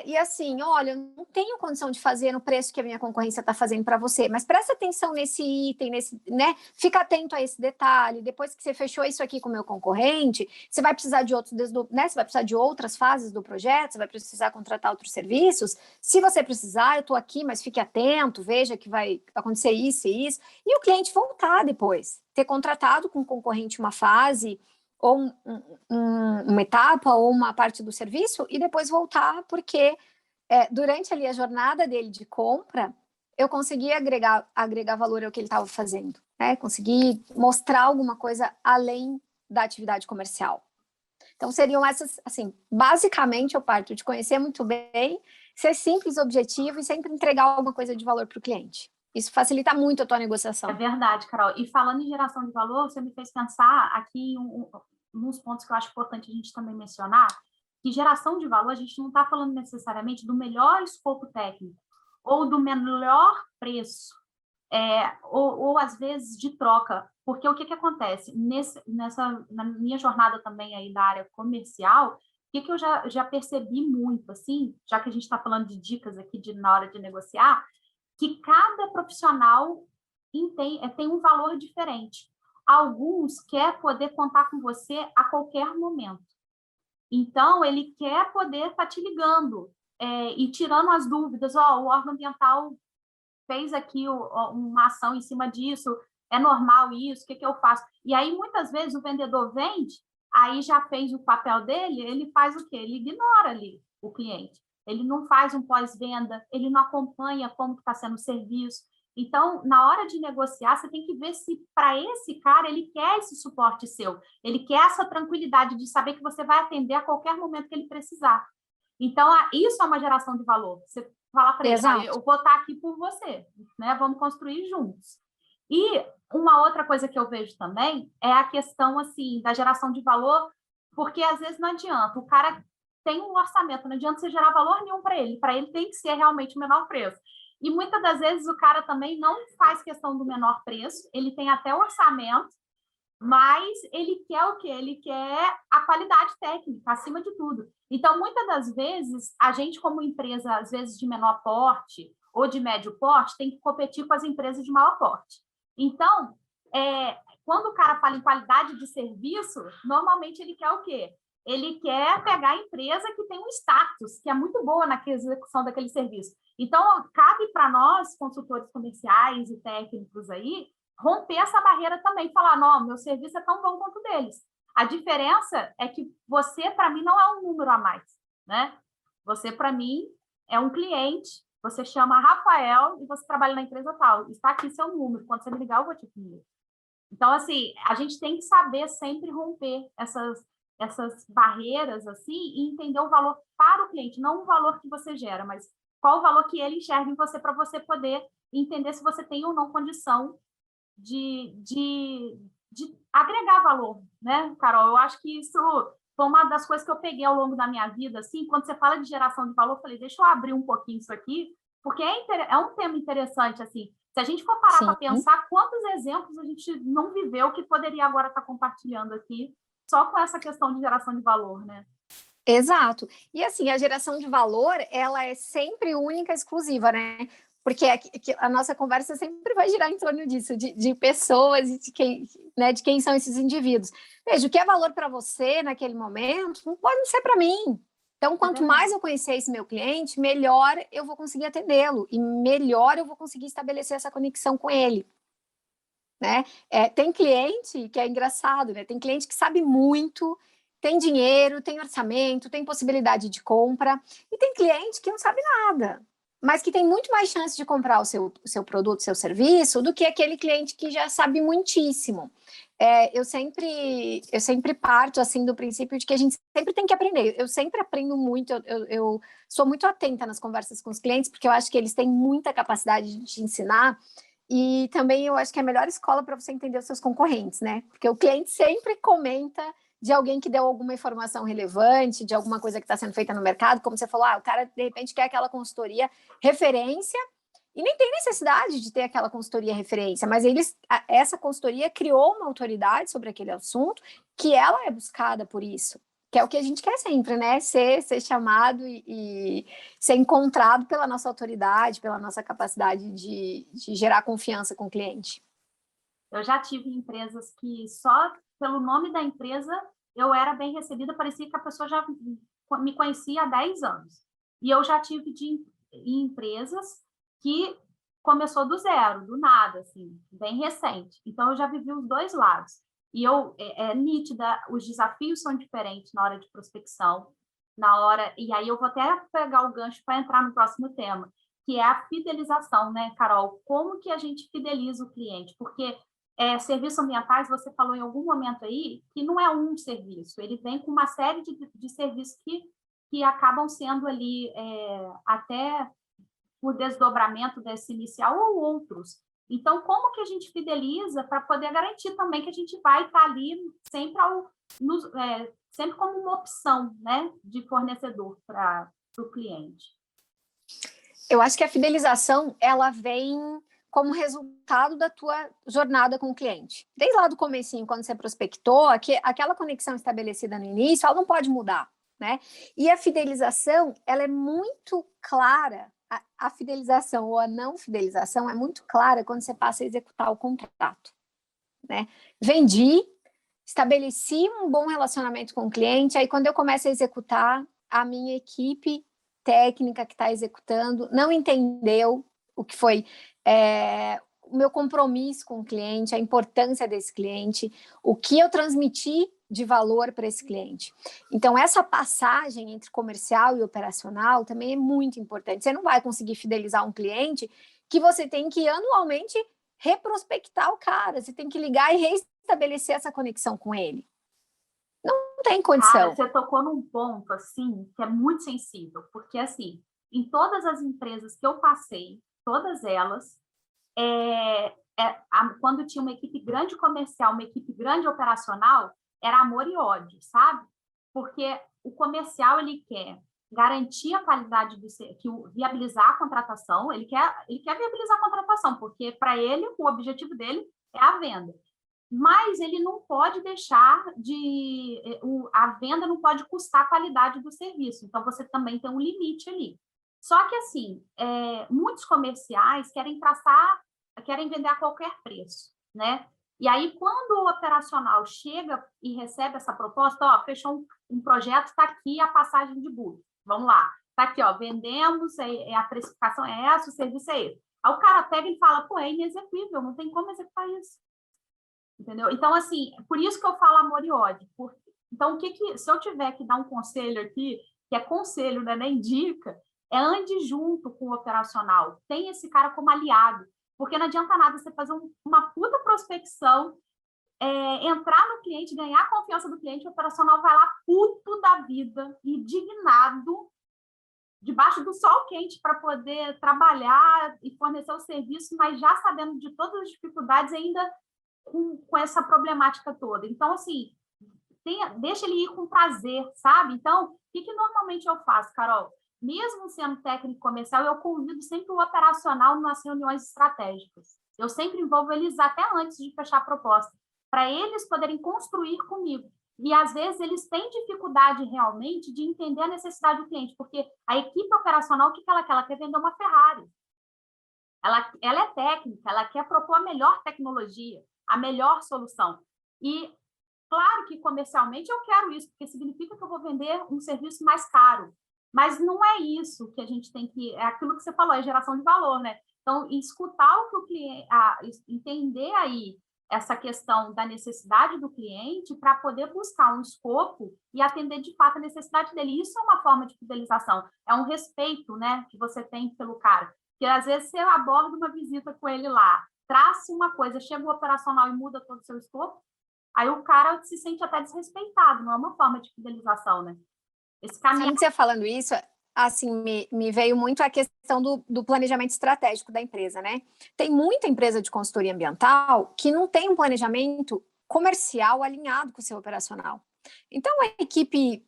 E assim, olha, eu não tenho condição de fazer no preço que a minha concorrência está fazendo para você, mas presta atenção nesse item, né? Fica atento a esse detalhe. Depois que você fechou isso aqui com o meu concorrente, você vai precisar de outros, né? Você vai precisar de outras fases do projeto, você vai precisar contratar outros serviços. Se você precisar, eu estou aqui, mas fique atento, veja que vai acontecer isso e isso. E o cliente voltar depois, ter contratado com o concorrente uma fase ou uma etapa ou uma parte do serviço e depois voltar, porque durante ali a jornada dele de compra, eu consegui agregar valor ao que ele estava fazendo, né? Consegui mostrar alguma coisa além da atividade comercial. Então, seriam essas, assim, basicamente eu parto de conhecer muito bem, ser simples, objetivo e sempre entregar alguma coisa de valor para o cliente. Isso facilita muito a tua negociação. É verdade, Carol. E falando em geração de valor, você me fez pensar aqui uns pontos que eu acho importante a gente também mencionar, que geração de valor, a gente não está falando necessariamente do melhor escopo técnico ou do melhor preço, ou às vezes de troca, porque o que acontece? Na minha jornada também aí da área comercial, o que eu já percebi muito, assim, já que a gente está falando de dicas aqui na hora de negociar, que cada profissional tem um valor diferente. Alguns quer poder contar com você a qualquer momento. Então, ele quer poder estar te ligando e tirando as dúvidas. O órgão ambiental fez aqui uma ação em cima disso, é normal isso, o que eu faço? E aí, muitas vezes, o vendedor vende, aí já fez o papel dele, ele faz o quê? Ele ignora ali o cliente. Ele não faz um pós-venda, ele não acompanha como está sendo o serviço. Então, na hora de negociar, você tem que ver se para esse cara ele quer esse suporte seu, ele quer essa tranquilidade de saber que você vai atender a qualquer momento que ele precisar. Então, isso é uma geração de valor. Você falar para ele, eu vou estar aqui por você, né? Vamos construir juntos. E uma outra coisa que eu vejo também é a questão assim da geração de valor, porque às vezes não adianta, o cara tem um orçamento, não adianta você gerar valor nenhum para ele tem que ser realmente o menor preço. E muitas das vezes o cara também não faz questão do menor preço, ele tem até orçamento, mas ele quer o quê? Ele quer a qualidade técnica, acima de tudo. Então, muitas das vezes, a gente, como empresa, às vezes, de menor porte ou de médio porte, tem que competir com as empresas de maior porte. Então, quando o cara fala em qualidade de serviço, normalmente ele quer o quê? Ele quer pegar a empresa que tem um status, que é muito boa na execução daquele serviço. Então, cabe para nós, consultores comerciais e técnicos aí, romper essa barreira também, falar, não, meu serviço é tão bom quanto o deles. A diferença é que você, para mim, não é um número a mais, né? Você, para mim, é um cliente, você chama Rafael e você trabalha na empresa tal. Está aqui seu número, quando você me ligar, eu vou te pedir. Então, assim, a gente tem que saber sempre romper essas barreiras, assim, e entender o valor para o cliente, não o valor que você gera, mas qual o valor que ele enxerga em você para você poder entender se você tem ou não condição de agregar valor, né, Carol? Eu acho que isso foi uma das coisas que eu peguei ao longo da minha vida, assim, quando você fala de geração de valor, eu falei, deixa eu abrir um pouquinho isso aqui, porque é um tema interessante, assim, se a gente for parar para pensar quantos exemplos a gente não viveu que poderia agora estar compartilhando aqui, só com essa questão de geração de valor, né? Exato. E assim, a geração de valor, ela é sempre única, exclusiva, né? Porque a nossa conversa sempre vai girar em torno disso, de pessoas e de quem são esses indivíduos. Veja, o que é valor para você naquele momento não pode ser para mim. Então, quanto mais eu conhecer esse meu cliente, melhor eu vou conseguir atendê-lo e melhor eu vou conseguir estabelecer essa conexão com ele. Né? Tem cliente que é engraçado, né? Tem cliente que sabe muito, tem dinheiro, tem orçamento, tem possibilidade de compra, e tem cliente que não sabe nada, mas que tem muito mais chance de comprar o seu produto, seu serviço, do que aquele cliente que já sabe muitíssimo. Eu sempre parto assim do princípio de que a gente sempre tem que aprender. Eu sempre aprendo muito, eu sou muito atenta nas conversas com os clientes, porque eu acho que eles têm muita capacidade de te ensinar. E também eu acho que é a melhor escola para você entender os seus concorrentes, né? Porque o cliente sempre comenta de alguém que deu alguma informação relevante, de alguma coisa que está sendo feita no mercado, como você falou, o cara de repente quer aquela consultoria referência e nem tem necessidade de ter aquela consultoria referência, mas essa consultoria criou uma autoridade sobre aquele assunto que ela é buscada por isso. que é o que a gente quer sempre, né? Ser chamado e ser encontrado pela nossa autoridade, pela nossa capacidade de gerar confiança com o cliente. Eu já tive empresas que só pelo nome da empresa eu era bem recebida, parecia que a pessoa já me conhecia há 10 anos. E eu já tive em empresas que começou do zero, do nada, assim, bem recente. Então, eu já vivi os dois lados. E é nítida, os desafios são diferentes na hora de prospecção, e aí eu vou até pegar o gancho para entrar no próximo tema, que é a fidelização, né, Carol? Como que a gente fideliza o cliente? Porque serviços ambientais, você falou em algum momento aí, que não é um serviço, ele vem com uma série de serviços que acabam sendo ali até por desdobramento desse inicial ou outros. Então, como que a gente fideliza para poder garantir também que a gente vai estar ali sempre, sempre como uma opção, né, de fornecedor para o cliente? Eu acho que a fidelização, ela vem como resultado da tua jornada com o cliente. Desde lá do comecinho, quando você prospectou, aquela conexão estabelecida no início, ela não pode mudar, né? E a fidelização, ela é muito clara, a fidelização ou a não fidelização é muito clara quando você passa a executar o contrato, né? Vendi, estabeleci um bom relacionamento com o cliente, aí quando eu começo a executar, a minha equipe técnica que está executando não entendeu o que foi o meu compromisso com o cliente, a importância desse cliente, o que eu transmiti de valor para esse cliente. Então, essa passagem entre comercial e operacional também é muito importante. Você não vai conseguir fidelizar um cliente que você tem que anualmente reprospectar o cara, você tem que ligar e reestabelecer essa conexão com ele. Não tem condição. Cara, você tocou num ponto, assim, que é muito sensível, porque, assim, em todas as empresas que eu passei, todas elas, quando tinha uma equipe grande comercial, uma equipe grande operacional, era amor e ódio, sabe? Porque o comercial, ele quer garantir a qualidade viabilizar a contratação, ele quer viabilizar a contratação, porque para ele, o objetivo dele é a venda. Mas ele não pode deixar a venda não pode custar a qualidade do serviço, então você também tem um limite ali. Só que, assim, muitos comerciais querem vender a qualquer preço, né? E aí, quando o operacional chega e recebe essa proposta, fechou um projeto, está aqui a passagem de burro, vamos lá, está aqui, vendemos, a precificação é essa, o serviço é esse. Aí o cara pega e fala, pô, é inexequível, não tem como executar isso. Entendeu? Então, assim, por isso que eu falo amor e ódio. Então, se eu tiver que dar um conselho aqui, que é conselho, né, nem dica, ande junto com o operacional, tem esse cara como aliado, porque não adianta nada você fazer uma puta prospecção, entrar no cliente, ganhar a confiança do cliente, o operacional vai lá puto da vida, indignado, debaixo do sol quente para poder trabalhar e fornecer o serviço, mas já sabendo de todas as dificuldades, ainda com essa problemática toda. Então, assim, deixa ele ir com prazer, sabe? Então, o que normalmente eu faço, Carol? Mesmo sendo técnico comercial, eu convido sempre o operacional nas reuniões estratégicas. Eu sempre envolvo eles até antes de fechar a proposta, para eles poderem construir comigo. E, às vezes, eles têm dificuldade realmente de entender a necessidade do cliente, porque a equipe operacional, o que ela quer? Ela quer vender uma Ferrari. Ela é técnica, ela quer propor a melhor tecnologia, a melhor solução. E, claro que comercialmente eu quero isso, porque significa que eu vou vender um serviço mais caro. Mas não é isso que a gente tem que... É aquilo que você falou, é geração de valor, né? Então, escutar o que o cliente... entender aí essa questão da necessidade do cliente para poder buscar um escopo e atender de fato a necessidade dele. Isso é uma forma de fidelização, é um respeito, né, que você tem pelo cara. Porque às vezes você aborda uma visita com ele lá, traça uma coisa, chega o operacional e muda todo o seu escopo, aí o cara se sente até desrespeitado, não é uma forma de fidelização, né? Esse caminho... Você falando isso, assim, me veio muito a questão do planejamento estratégico da empresa, né? Tem muita empresa de consultoria ambiental que não tem um planejamento comercial alinhado com o seu operacional. Então, a equipe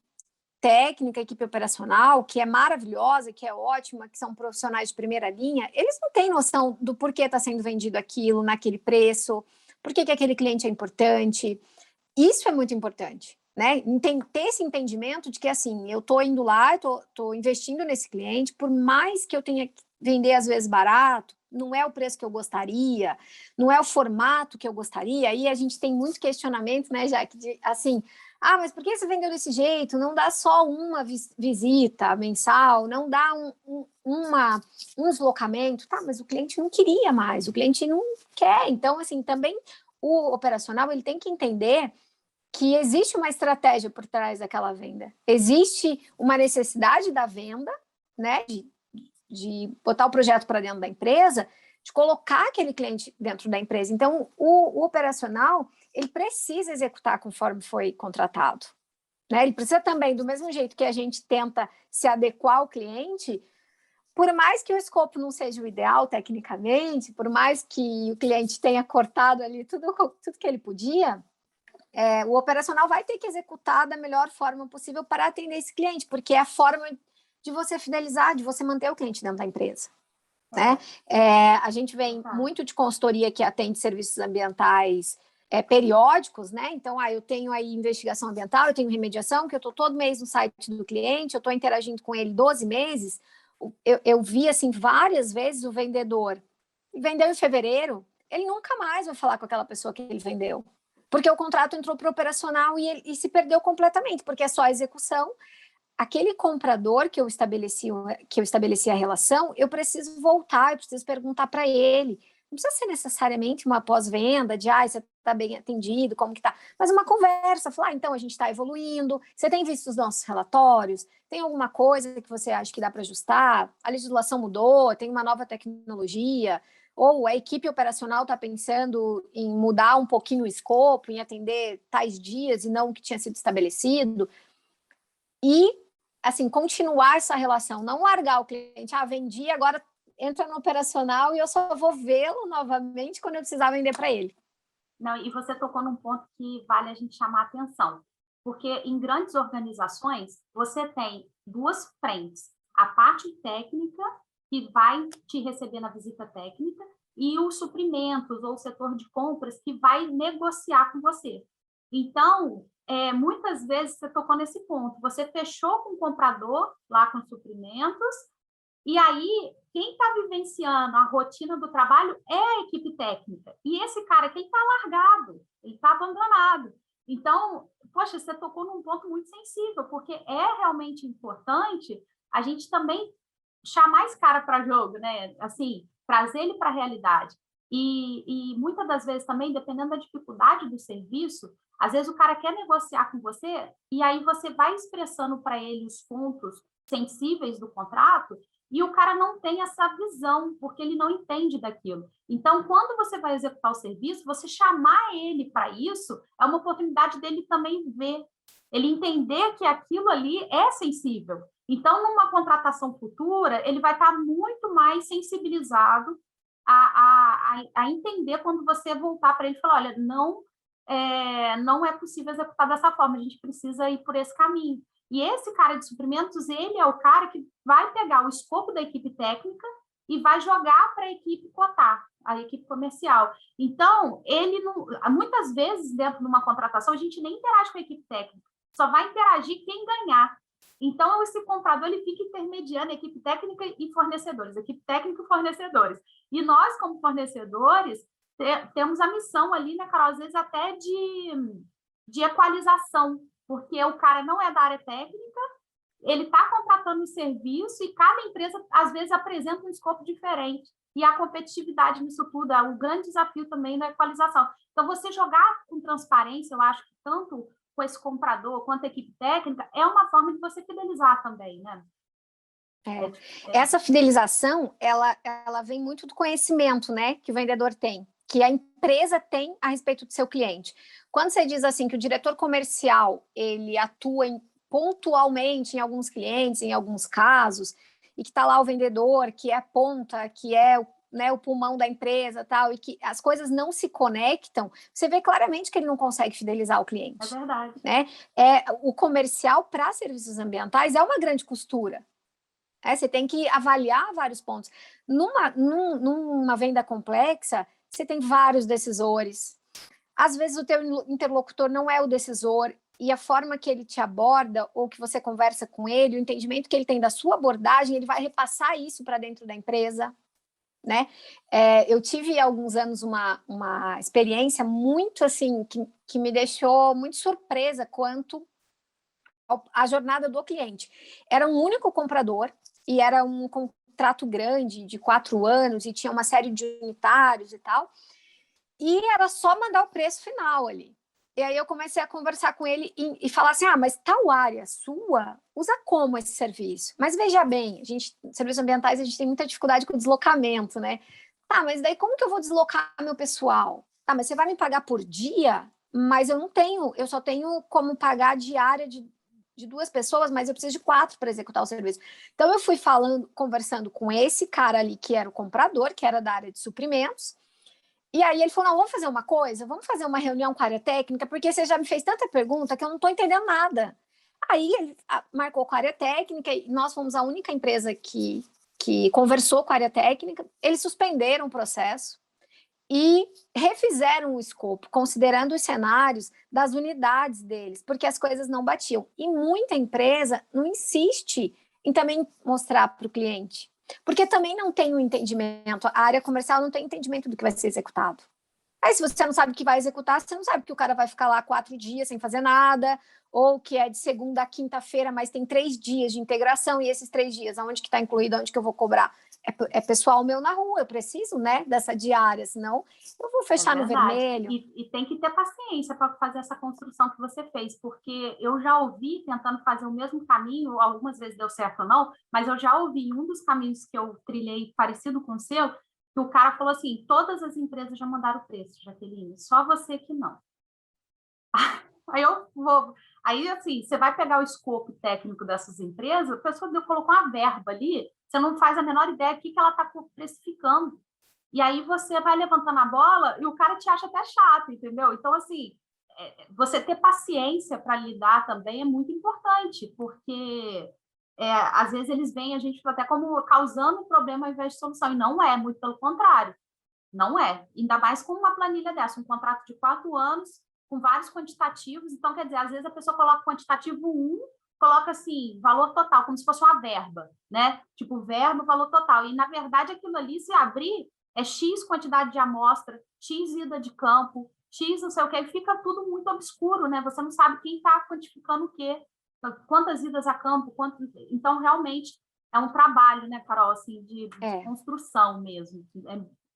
técnica, a equipe operacional, que é maravilhosa, que é ótima, que são profissionais de primeira linha, eles não têm noção do porquê está sendo vendido aquilo naquele preço, por que aquele cliente é importante. Isso é muito importante, né? Ter esse entendimento de que, assim, eu estou indo lá, estou investindo nesse cliente, por mais que eu tenha que vender, às vezes, barato, não é o preço que eu gostaria, não é o formato que eu gostaria, aí a gente tem muito questionamento, né, Jaque, de, assim, mas por que você vendeu desse jeito? Não dá só uma visita mensal, não dá um deslocamento, tá, mas o cliente não queria mais, o cliente não quer, então, assim, também o operacional, ele tem que entender que existe uma estratégia por trás daquela venda. Existe uma necessidade da venda, né, de botar o projeto para dentro da empresa, de colocar aquele cliente dentro da empresa. Então, o operacional, ele precisa executar conforme foi contratado, né? Ele precisa também, do mesmo jeito que a gente tenta se adequar ao cliente, por mais que o escopo não seja o ideal tecnicamente, por mais que o cliente tenha cortado ali tudo que ele podia, o operacional vai ter que executar da melhor forma possível para atender esse cliente, porque é a forma de você fidelizar, de você manter o cliente dentro da empresa. Né? A gente vem muito de consultoria que atende serviços ambientais periódicos, né? Então, eu tenho aí investigação ambiental, eu tenho remediação, que eu estou todo mês no site do cliente, eu estou interagindo com ele 12 meses. Eu vi, assim, várias vezes o vendedor vendeu em fevereiro, ele nunca mais vai falar com aquela pessoa que ele vendeu, porque o contrato entrou para o operacional e se perdeu completamente, porque é só a execução. Aquele comprador que eu estabeleci a relação, eu preciso voltar, eu preciso perguntar para ele. Não precisa ser necessariamente uma pós-venda de, você está bem atendido, como que tá? Mas uma conversa, falar, então a gente está evoluindo, você tem visto os nossos relatórios? Tem alguma coisa que você acha que dá para ajustar? A legislação mudou, tem uma nova tecnologia, ou a equipe operacional está pensando em mudar um pouquinho o escopo, em atender tais dias e não o que tinha sido estabelecido. E, assim, continuar essa relação, não largar o cliente, vendi, agora entra no operacional e eu só vou vê-lo novamente quando eu precisar vender para ele. Não, e você tocou num ponto que vale a gente chamar a atenção, porque em grandes organizações você tem duas frentes, a parte técnica, que vai te receber na visita técnica, e os suprimentos ou o setor de compras que vai negociar com você. Então, muitas vezes você tocou nesse ponto, você fechou com o comprador lá com suprimentos, e aí quem está vivenciando a rotina do trabalho é a equipe técnica. E esse cara aqui está largado, ele está abandonado. Então, poxa, você tocou num ponto muito sensível, porque é realmente importante a gente também chamar esse cara para jogo, né? Assim, trazer ele para a realidade. E muitas das vezes também, dependendo da dificuldade do serviço, às vezes o cara quer negociar com você e aí você vai expressando para ele os pontos sensíveis do contrato e o cara não tem essa visão, porque ele não entende daquilo. Então, quando você vai executar o serviço, você chamar ele para isso é uma oportunidade dele também ver, ele entender que aquilo ali é sensível. Então, numa contratação futura, ele vai estar muito mais sensibilizado a entender quando você voltar para ele e falar, olha, não é possível executar dessa forma, a gente precisa ir por esse caminho. E esse cara de suprimentos, ele é o cara que vai pegar o escopo da equipe técnica e vai jogar para a equipe cotar, a equipe comercial. Então, ele não, muitas vezes, dentro de uma contratação, a gente nem interage com a equipe técnica, só vai interagir quem ganhar. Então, esse comprador ele fica intermediando a equipe técnica e fornecedores, equipe técnica e fornecedores. E nós, como fornecedores, temos a missão ali, né, Carol, às vezes até de equalização, porque o cara não é da área técnica, ele está contratando um serviço e cada empresa, às vezes, apresenta um escopo diferente. E a competitividade nisso tudo é o grande desafio também da equalização. Então, você jogar com transparência, eu acho que tanto com esse comprador quanto a equipe técnica, é uma forma de você fidelizar também, né? Essa fidelização, ela vem muito do conhecimento, né, que o vendedor tem, que a empresa tem a respeito do seu cliente. Quando você diz assim que o diretor comercial, ele atua pontualmente em alguns clientes, em alguns casos, e que está lá o vendedor, que é a ponta, que é o pulmão da empresa, tal, e que as coisas não se conectam, você vê claramente que ele não consegue fidelizar o cliente. É verdade. Né? O comercial para serviços ambientais é uma grande costura. Você tem que avaliar vários pontos. Numa venda complexa, você tem vários decisores. Às vezes o teu interlocutor não é o decisor e a forma que ele te aborda, ou que você conversa com ele, o entendimento que ele tem da sua abordagem, ele vai repassar isso para dentro da empresa, né? Eu tive há alguns anos uma experiência muito assim, que me deixou muito surpresa quanto à jornada do cliente. Era um único comprador e era um contrato grande de 4 anos e tinha uma série de unitários e tal, e era só mandar o preço final ali. E aí eu comecei a conversar com ele e falar assim, mas tal área sua usa como esse serviço? Mas veja bem, serviços ambientais, a gente tem muita dificuldade com o deslocamento, né? Tá, mas daí como que eu vou deslocar meu pessoal? Tá, mas você vai me pagar por dia? Mas eu só tenho como pagar diária de 2 pessoas, mas eu preciso de 4 para executar o serviço. Então eu fui conversando com esse cara ali, que era o comprador, que era da área de suprimentos. E aí ele falou, não, vamos fazer uma coisa, vamos fazer uma reunião com a área técnica, porque você já me fez tanta pergunta que eu não estou entendendo nada. Aí ele marcou com a área técnica, e nós fomos a única empresa que conversou com a área técnica, eles suspenderam o processo e refizeram o escopo, considerando os cenários das unidades deles, porque as coisas não batiam. E muita empresa não insiste em também mostrar para o cliente, porque também não tem o entendimento, a área comercial não tem entendimento do que vai ser executado. Aí, se você não sabe o que vai executar, você não sabe que o cara vai ficar lá 4 dias sem fazer nada, ou que é de segunda a quinta-feira, mas tem 3 dias de integração, e esses 3 dias, aonde que está incluído, aonde que eu vou cobrar? É pessoal meu na rua, eu preciso, né, dessa diária, senão eu vou fechar no vermelho. E tem que ter paciência para fazer essa construção que você fez, porque eu já ouvi tentando fazer o mesmo caminho, algumas vezes deu certo ou não, mas eu já ouvi um dos caminhos que eu trilhei parecido com o seu, que o cara falou assim, todas as empresas já mandaram o preço, Jaqueline, só você que não. Aí, assim, você vai pegar o escopo técnico dessas empresas, a pessoa colocou uma verba ali, você não faz a menor ideia do que ela está precificando. E aí você vai levantando a bola e o cara te acha até chato, entendeu? Então, assim, você ter paciência para lidar também é muito importante, porque às vezes eles veem a gente até como causando um problema ao invés de solução, e não é, muito pelo contrário, não é. Ainda mais com uma planilha dessa, um contrato de 4 anos, com vários quantitativos, então, quer dizer, às vezes a pessoa coloca quantitativo 1, coloca assim, valor total, como se fosse uma verba, né? Tipo, verba, valor total. E, na verdade, aquilo ali, se abrir, é X quantidade de amostra, X ida de campo, X não sei o que, e fica tudo muito obscuro, né? Você não sabe quem está quantificando o quê, quantas idas a campo, então, realmente, é um trabalho, né, Carol, assim, de construção mesmo.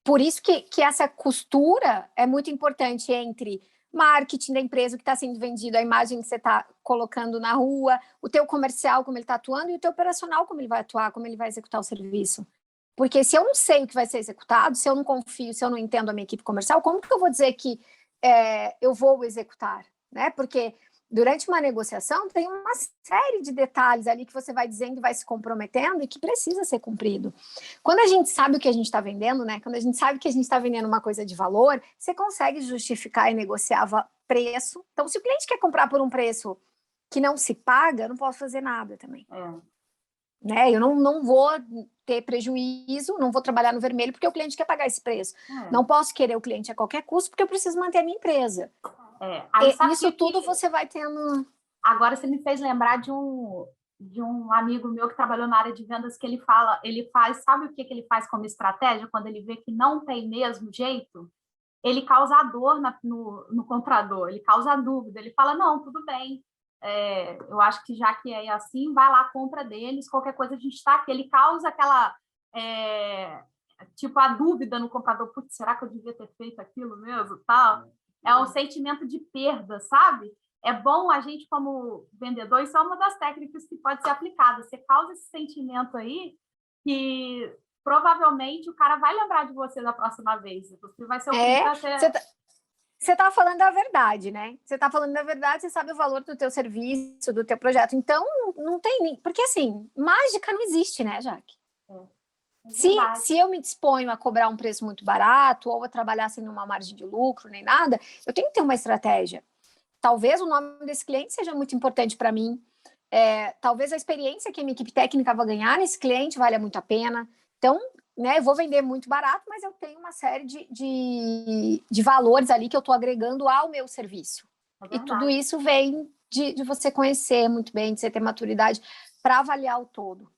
Por isso que essa costura é muito importante entre marketing da empresa, o que está sendo vendido, a imagem que você está colocando na rua, o teu comercial, como ele está atuando, e o teu operacional, como ele vai atuar, como ele vai executar o serviço. Porque se eu não sei o que vai ser executado, se eu não confio, se eu não entendo a minha equipe comercial, como que eu vou dizer que eu vou executar? Né? Porque durante uma negociação tem uma série de detalhes ali que você vai dizendo e vai se comprometendo e que precisa ser cumprido. Quando a gente sabe o que a gente está vendendo, né? Quando a gente sabe que a gente está vendendo uma coisa de valor, você consegue justificar e negociar preço. Então, se o cliente quer comprar por um preço que não se paga, eu não posso fazer nada também. Né? Eu não vou ter prejuízo, não vou trabalhar no vermelho porque o cliente quer pagar esse preço. Não posso querer o cliente a qualquer custo porque eu preciso manter a minha empresa. Isso tudo você vai tendo... Agora você me fez lembrar de um amigo meu que trabalhou na área de vendas, que ele faz, sabe o que ele faz como estratégia quando ele vê que não tem mesmo jeito? Ele causa dor no comprador, ele causa dúvida, ele fala, não, tudo bem, eu acho que já que é assim, vai lá, compra deles, qualquer coisa a gente está aqui. Ele causa aquela, tipo, a dúvida no comprador, putz, será que eu devia ter feito aquilo mesmo? Tal. É um sentimento de perda, sabe? É bom a gente, como vendedor, isso é uma das técnicas que pode ser aplicada. Você causa esse sentimento aí que provavelmente o cara vai lembrar de você da próxima vez. Você vai ser o Você está falando da verdade, né? Você está falando da verdade, você sabe o valor do teu serviço, do teu projeto. Então, não tem... Porque, assim, mágica não existe, né, Jaque? Se eu me disponho a cobrar um preço muito barato ou a trabalhar sem uma margem de lucro nem nada, eu tenho que ter uma estratégia. Talvez o nome desse cliente seja muito importante para mim. Talvez a experiência que a minha equipe técnica vai ganhar nesse cliente valha muito a pena. Então, né, eu vou vender muito barato, mas eu tenho uma série de valores ali que eu estou agregando ao meu serviço. E tudo isso vem de você conhecer muito bem, de você ter maturidade para avaliar o todo.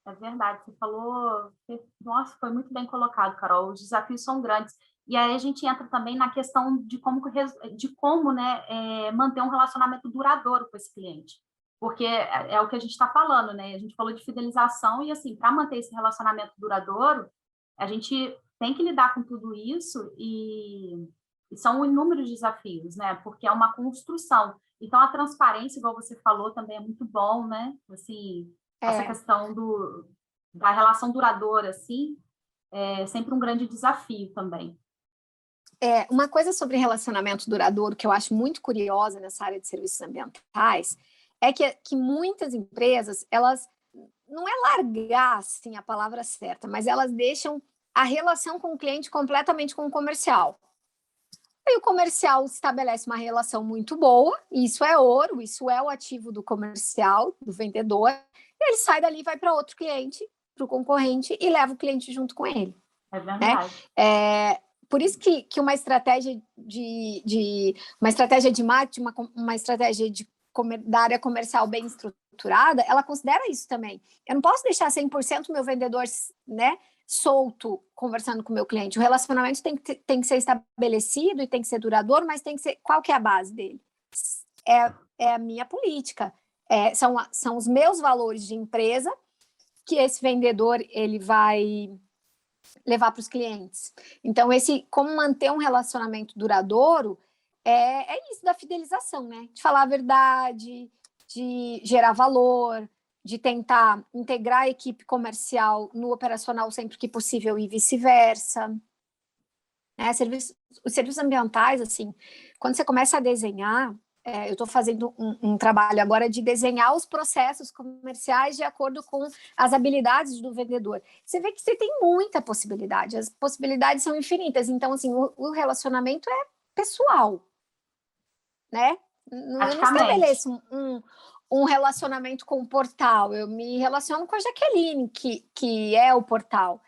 É verdade, você falou, nossa, foi muito bem colocado, Carol, os desafios são grandes. E aí a gente entra também na questão de como né, manter um relacionamento duradouro com esse cliente. Porque é o que a gente está falando, né? A gente falou de fidelização e, assim, para manter esse relacionamento duradouro, a gente tem que lidar com tudo isso e são inúmeros desafios, né? Porque é uma construção. Então, a transparência, igual você falou, também é muito bom, né? Assim, essa questão da relação duradoura, assim, é sempre um grande desafio também. Uma coisa sobre relacionamento duradouro que eu acho muito curiosa nessa área de serviços ambientais é que muitas empresas, elas, não é largar, assim, a palavra certa, mas elas deixam a relação com o cliente completamente com o comercial. E o comercial estabelece uma relação muito boa, e isso é ouro, isso é o ativo do comercial, do vendedor, e ele sai dali e vai para outro cliente, para o concorrente, e leva o cliente junto com ele. É verdade. Né? Por isso que uma estratégia uma estratégia de marketing, uma estratégia da área comercial bem estruturada, ela considera isso também. Eu não posso deixar 100% meu vendedor, né, solto conversando com o meu cliente. O relacionamento tem que ser estabelecido e tem que ser duradouro, mas tem que ser... Qual que é a base dele? É a minha política. São os meus valores de empresa que esse vendedor ele vai levar para os clientes. Então, como manter um relacionamento duradouro é isso da fidelização, né? De falar a verdade, de gerar valor, de tentar integrar a equipe comercial no operacional sempre que possível e vice-versa. Os serviços ambientais, assim, quando você começa a desenhar, eu estou fazendo um trabalho agora de desenhar os processos comerciais de acordo com as habilidades do vendedor. Você vê que você tem muita possibilidade, as possibilidades são infinitas. Então, assim, o relacionamento é pessoal, né? Eu não estabeleço um relacionamento com o portal, eu me relaciono com a Jaqueline, que é o portal.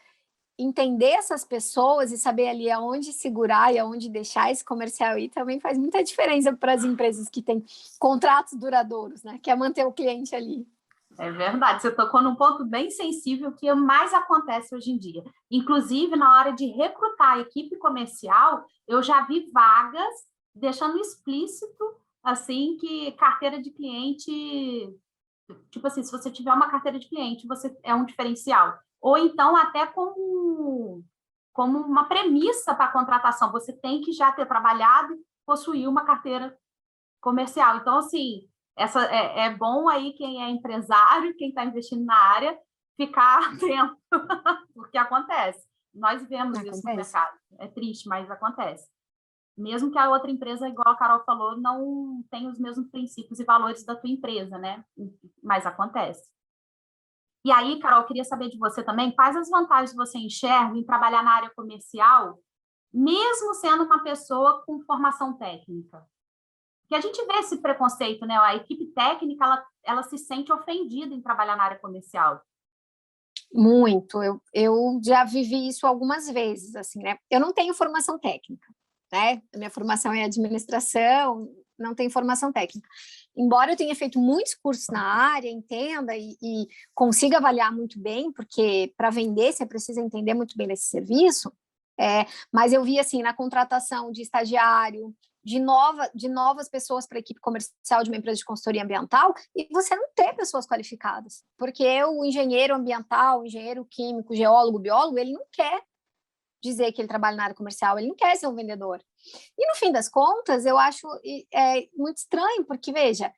Entender essas pessoas e saber ali aonde segurar e aonde deixar esse comercial aí também faz muita diferença para as empresas que têm contratos duradouros, né? Que é manter o cliente ali. É verdade, você tocou num ponto bem sensível que mais acontece hoje em dia. Inclusive, na hora de recrutar a equipe comercial, eu já vi vagas deixando explícito, assim, que carteira de cliente... Tipo assim, se você tiver uma carteira de cliente, você é um diferencial. Ou então, até como uma premissa para a contratação, você tem que já ter trabalhado e possuir uma carteira comercial. Então, assim, é bom aí quem é empresário, quem está investindo na área, ficar atento, porque acontece. Nós vemos isso no mercado. É triste, mas acontece. Mesmo que a outra empresa, igual a Carol falou, não tenha os mesmos princípios e valores da tua empresa, né? Mas acontece. E aí, Carol, eu queria saber de você também, quais as vantagens você enxerga em trabalhar na área comercial, mesmo sendo uma pessoa com formação técnica? Porque a gente vê esse preconceito, né? A equipe técnica, ela se sente ofendida em trabalhar na área comercial. Muito. Eu já vivi isso algumas vezes, assim, né? Eu não tenho formação técnica, né? A minha formação é administração, não tenho formação técnica. Embora eu tenha feito muitos cursos na área, entenda e consiga avaliar muito bem, porque para vender você precisa entender muito bem desse serviço, mas eu vi, assim, na contratação de estagiário, de novas pessoas para a equipe comercial de uma empresa de consultoria ambiental, e você não ter pessoas qualificadas, porque o engenheiro ambiental, o engenheiro químico, geólogo, biólogo, ele não quer dizer que ele trabalha na área comercial, ele não quer ser um vendedor. E, no fim das contas, eu acho muito estranho, porque, veja,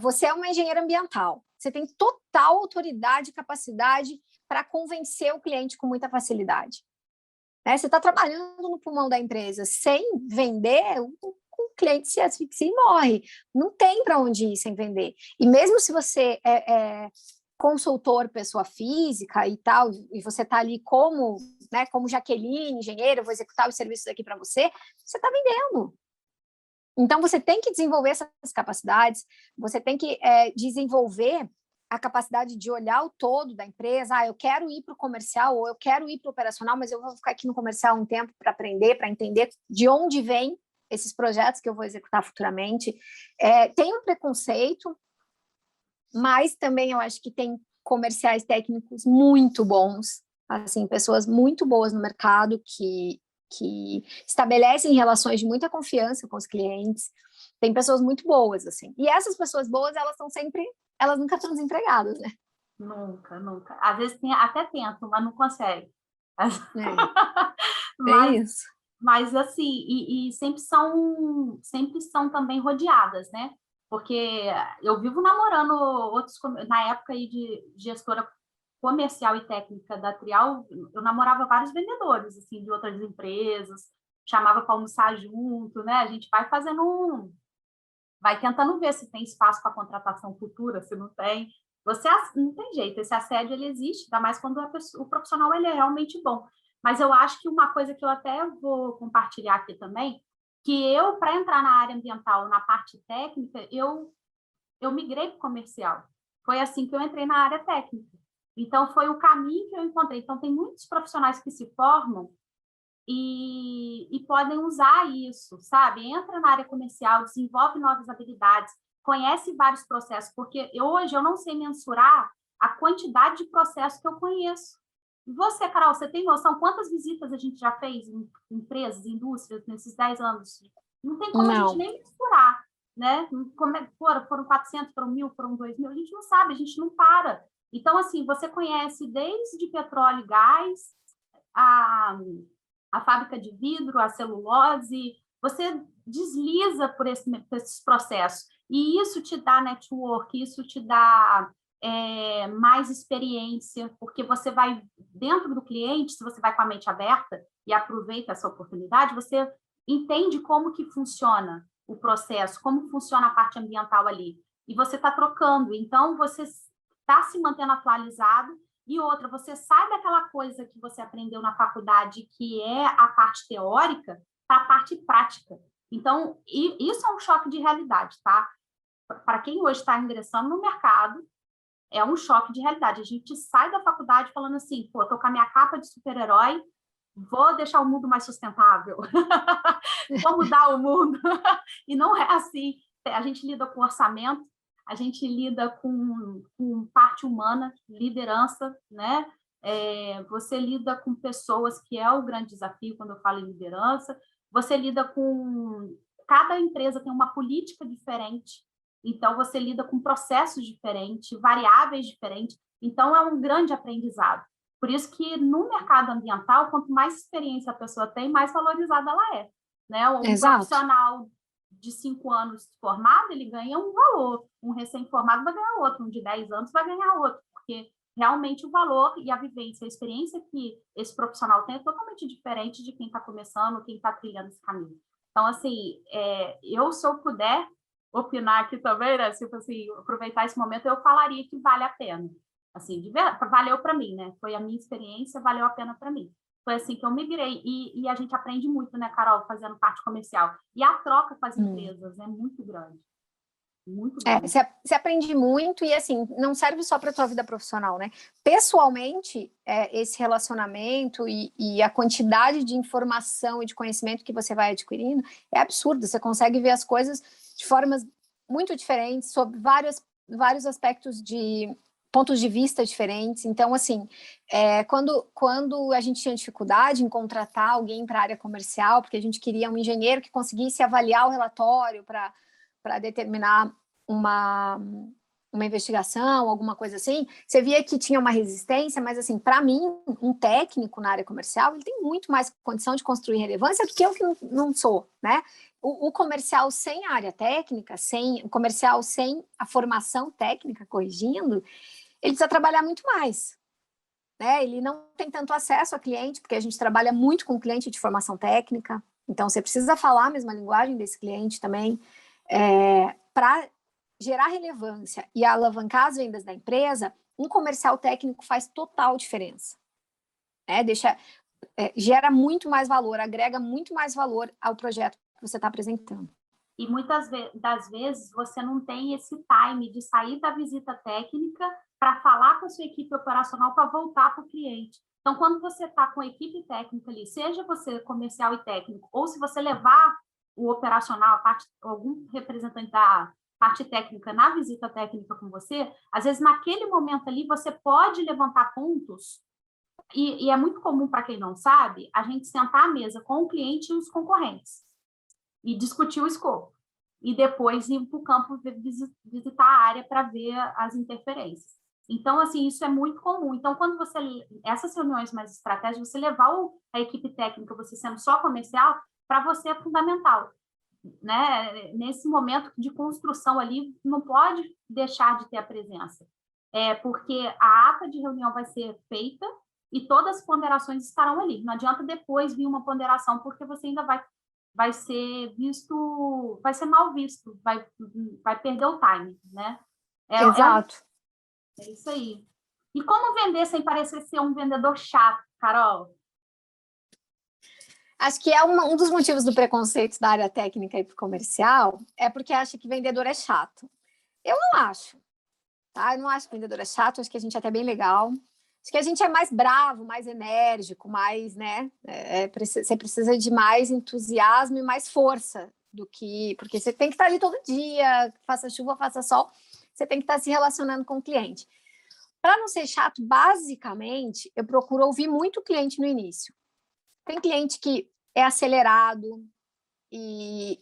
você é uma engenheira ambiental, você tem total autoridade e capacidade para convencer o cliente com muita facilidade. Né? Você está trabalhando no pulmão da empresa, sem vender, o cliente se asfixia e morre. Não tem para onde ir sem vender. E mesmo se você é consultor, pessoa física e tal, e você está ali como Jaqueline, engenheiro, eu vou executar os serviços aqui para você está vendendo. Então, você tem que desenvolver essas capacidades, você tem que desenvolver a capacidade de olhar o todo da empresa. Eu quero ir para o comercial ou eu quero ir para o operacional, mas eu vou ficar aqui no comercial um tempo para aprender, para entender de onde vem esses projetos que eu vou executar futuramente, tem um preconceito, mas também eu acho que tem comerciais técnicos muito bons, assim, pessoas muito boas no mercado que estabelecem relações de muita confiança com os clientes. Tem pessoas muito boas, assim. E essas pessoas boas, elas nunca estão desempregadas, né? Nunca, nunca. Às vezes até tentam, mas não consegue. É isso. Mas assim, e sempre são também rodeadas, né? Porque eu vivo namorando outros, na época aí de gestora comercial e técnica da Trial, eu namorava vários vendedores, assim, de outras empresas, chamava para almoçar junto, né? A gente vai fazendo vai tentando ver se tem espaço para contratação futura, se não tem. Não tem jeito, esse assédio ele existe, ainda mais quando o profissional ele é realmente bom. Mas eu acho que uma coisa que eu até vou compartilhar aqui também, que eu, para entrar na área ambiental, na parte técnica, eu migrei para o comercial. Foi assim que eu entrei na área técnica. Então, foi o caminho que eu encontrei. Então, tem muitos profissionais que se formam e podem usar isso, sabe? Entra na área comercial, desenvolve novas habilidades, conhece vários processos, porque hoje eu não sei mensurar a quantidade de processos que eu conheço. E você, Carol, você tem noção quantas visitas a gente já fez em empresas, indústrias, nesses 10 anos? Não tem como a gente nem mensurar, né? Foram 400, foram 1.000, foram 2.000, a gente não sabe, a gente não para. Então, assim, você conhece desde petróleo e gás, a fábrica de vidro, a celulose, você desliza por esses processos. E isso te dá network, isso te dá mais experiência, porque você vai dentro do cliente, se você vai com a mente aberta e aproveita essa oportunidade, você entende como que funciona o processo, como funciona a parte ambiental ali. E você está trocando, então você está se mantendo atualizado. E outra, você sai daquela coisa que você aprendeu na faculdade, que é a parte teórica, para a parte prática. Então, isso é um choque de realidade, tá? Para quem hoje está ingressando no mercado, é um choque de realidade. A gente sai da faculdade falando assim, pô, tô com a minha capa de super-herói, vou deixar o mundo mais sustentável, vou mudar o mundo. E não é assim. A gente lida com orçamento, a gente lida com parte humana, liderança, né? Você lida com pessoas, que é o grande desafio quando eu falo em liderança. Você lida com... Cada empresa tem uma política diferente, então você lida com processos diferentes, variáveis diferentes, então é um grande aprendizado. Por isso que no mercado ambiental, quanto mais experiência a pessoa tem, mais valorizada ela é, né? Um profissional de 5 anos formado, ele ganha um valor. Um recém-formado vai ganhar outro, um de 10 anos vai ganhar outro, porque realmente o valor e a vivência, a experiência que esse profissional tem é totalmente diferente de quem está começando, quem está trilhando esse caminho. Então, assim, eu, se eu puder opinar aqui também, né? Tipo assim, aproveitar esse momento, eu falaria que vale a pena. Assim, valeu para mim, né? Foi a minha experiência, valeu a pena para mim. Foi assim que eu migrei. E a gente aprende muito, né, Carol, fazendo parte comercial. E a troca com as empresas é muito grande. Muito grande. Você aprende muito e, assim, não serve só para a tua vida profissional, né? Pessoalmente, esse relacionamento e a quantidade de informação e de conhecimento que você vai adquirindo é absurdo. Você consegue ver as coisas de formas muito diferentes, sobre vários aspectos de pontos de vista diferentes. Então, assim, quando a gente tinha dificuldade em contratar alguém para a área comercial, porque a gente queria um engenheiro que conseguisse avaliar o relatório para determinar uma investigação, alguma coisa assim, você via que tinha uma resistência, mas, assim, para mim, um técnico na área comercial, ele tem muito mais condição de construir relevância do que eu que não sou, né? O comercial sem a área técnica, o comercial sem a formação técnica, corrigindo, ele precisa trabalhar muito mais, né? Ele não tem tanto acesso a cliente, porque a gente trabalha muito com cliente de formação técnica, então você precisa falar a mesma linguagem desse cliente também, para gerar relevância e alavancar as vendas da empresa. Um comercial técnico faz total diferença, né? Gera muito mais valor, agrega muito mais valor ao projeto que você está apresentando. E muitas das vezes você não tem esse time de sair da visita técnica para falar com a sua equipe operacional para voltar para o cliente. Então, quando você está com a equipe técnica ali, seja você comercial e técnico, ou se você levar o operacional, algum representante da parte técnica na visita técnica com você, às vezes naquele momento ali você pode levantar pontos, e é muito comum para quem não sabe, a gente sentar à mesa com o cliente e os concorrentes e discutir o escopo. E depois ir para o campo visitar a área para ver as interferências. Então, assim, isso é muito comum. Então, quando você... Essas reuniões mais estratégicas, você levar a equipe técnica, você sendo só comercial, para você é fundamental. Né? Nesse momento de construção ali, não pode deixar de ter a presença. Porque a ata de reunião vai ser feita e todas as ponderações estarão ali. Não adianta depois vir uma ponderação, porque você ainda vai ser visto, vai ser mal visto, vai perder o time, né? Exato. É isso aí. E como vender sem parecer ser um vendedor chato, Carol? Acho que é um dos motivos do preconceito da área técnica e comercial, é porque acha que vendedor é chato. Eu não acho, tá? Eu não acho que vendedor é chato, acho que a gente é até bem legal. Acho que a gente é mais bravo, mais enérgico, mais, né? Você precisa de mais entusiasmo e mais força do que... Porque você tem que estar ali todo dia, faça chuva, faça sol, você tem que estar se relacionando com o cliente. Para não ser chato, basicamente, eu procuro ouvir muito o cliente no início. Tem cliente que é acelerado e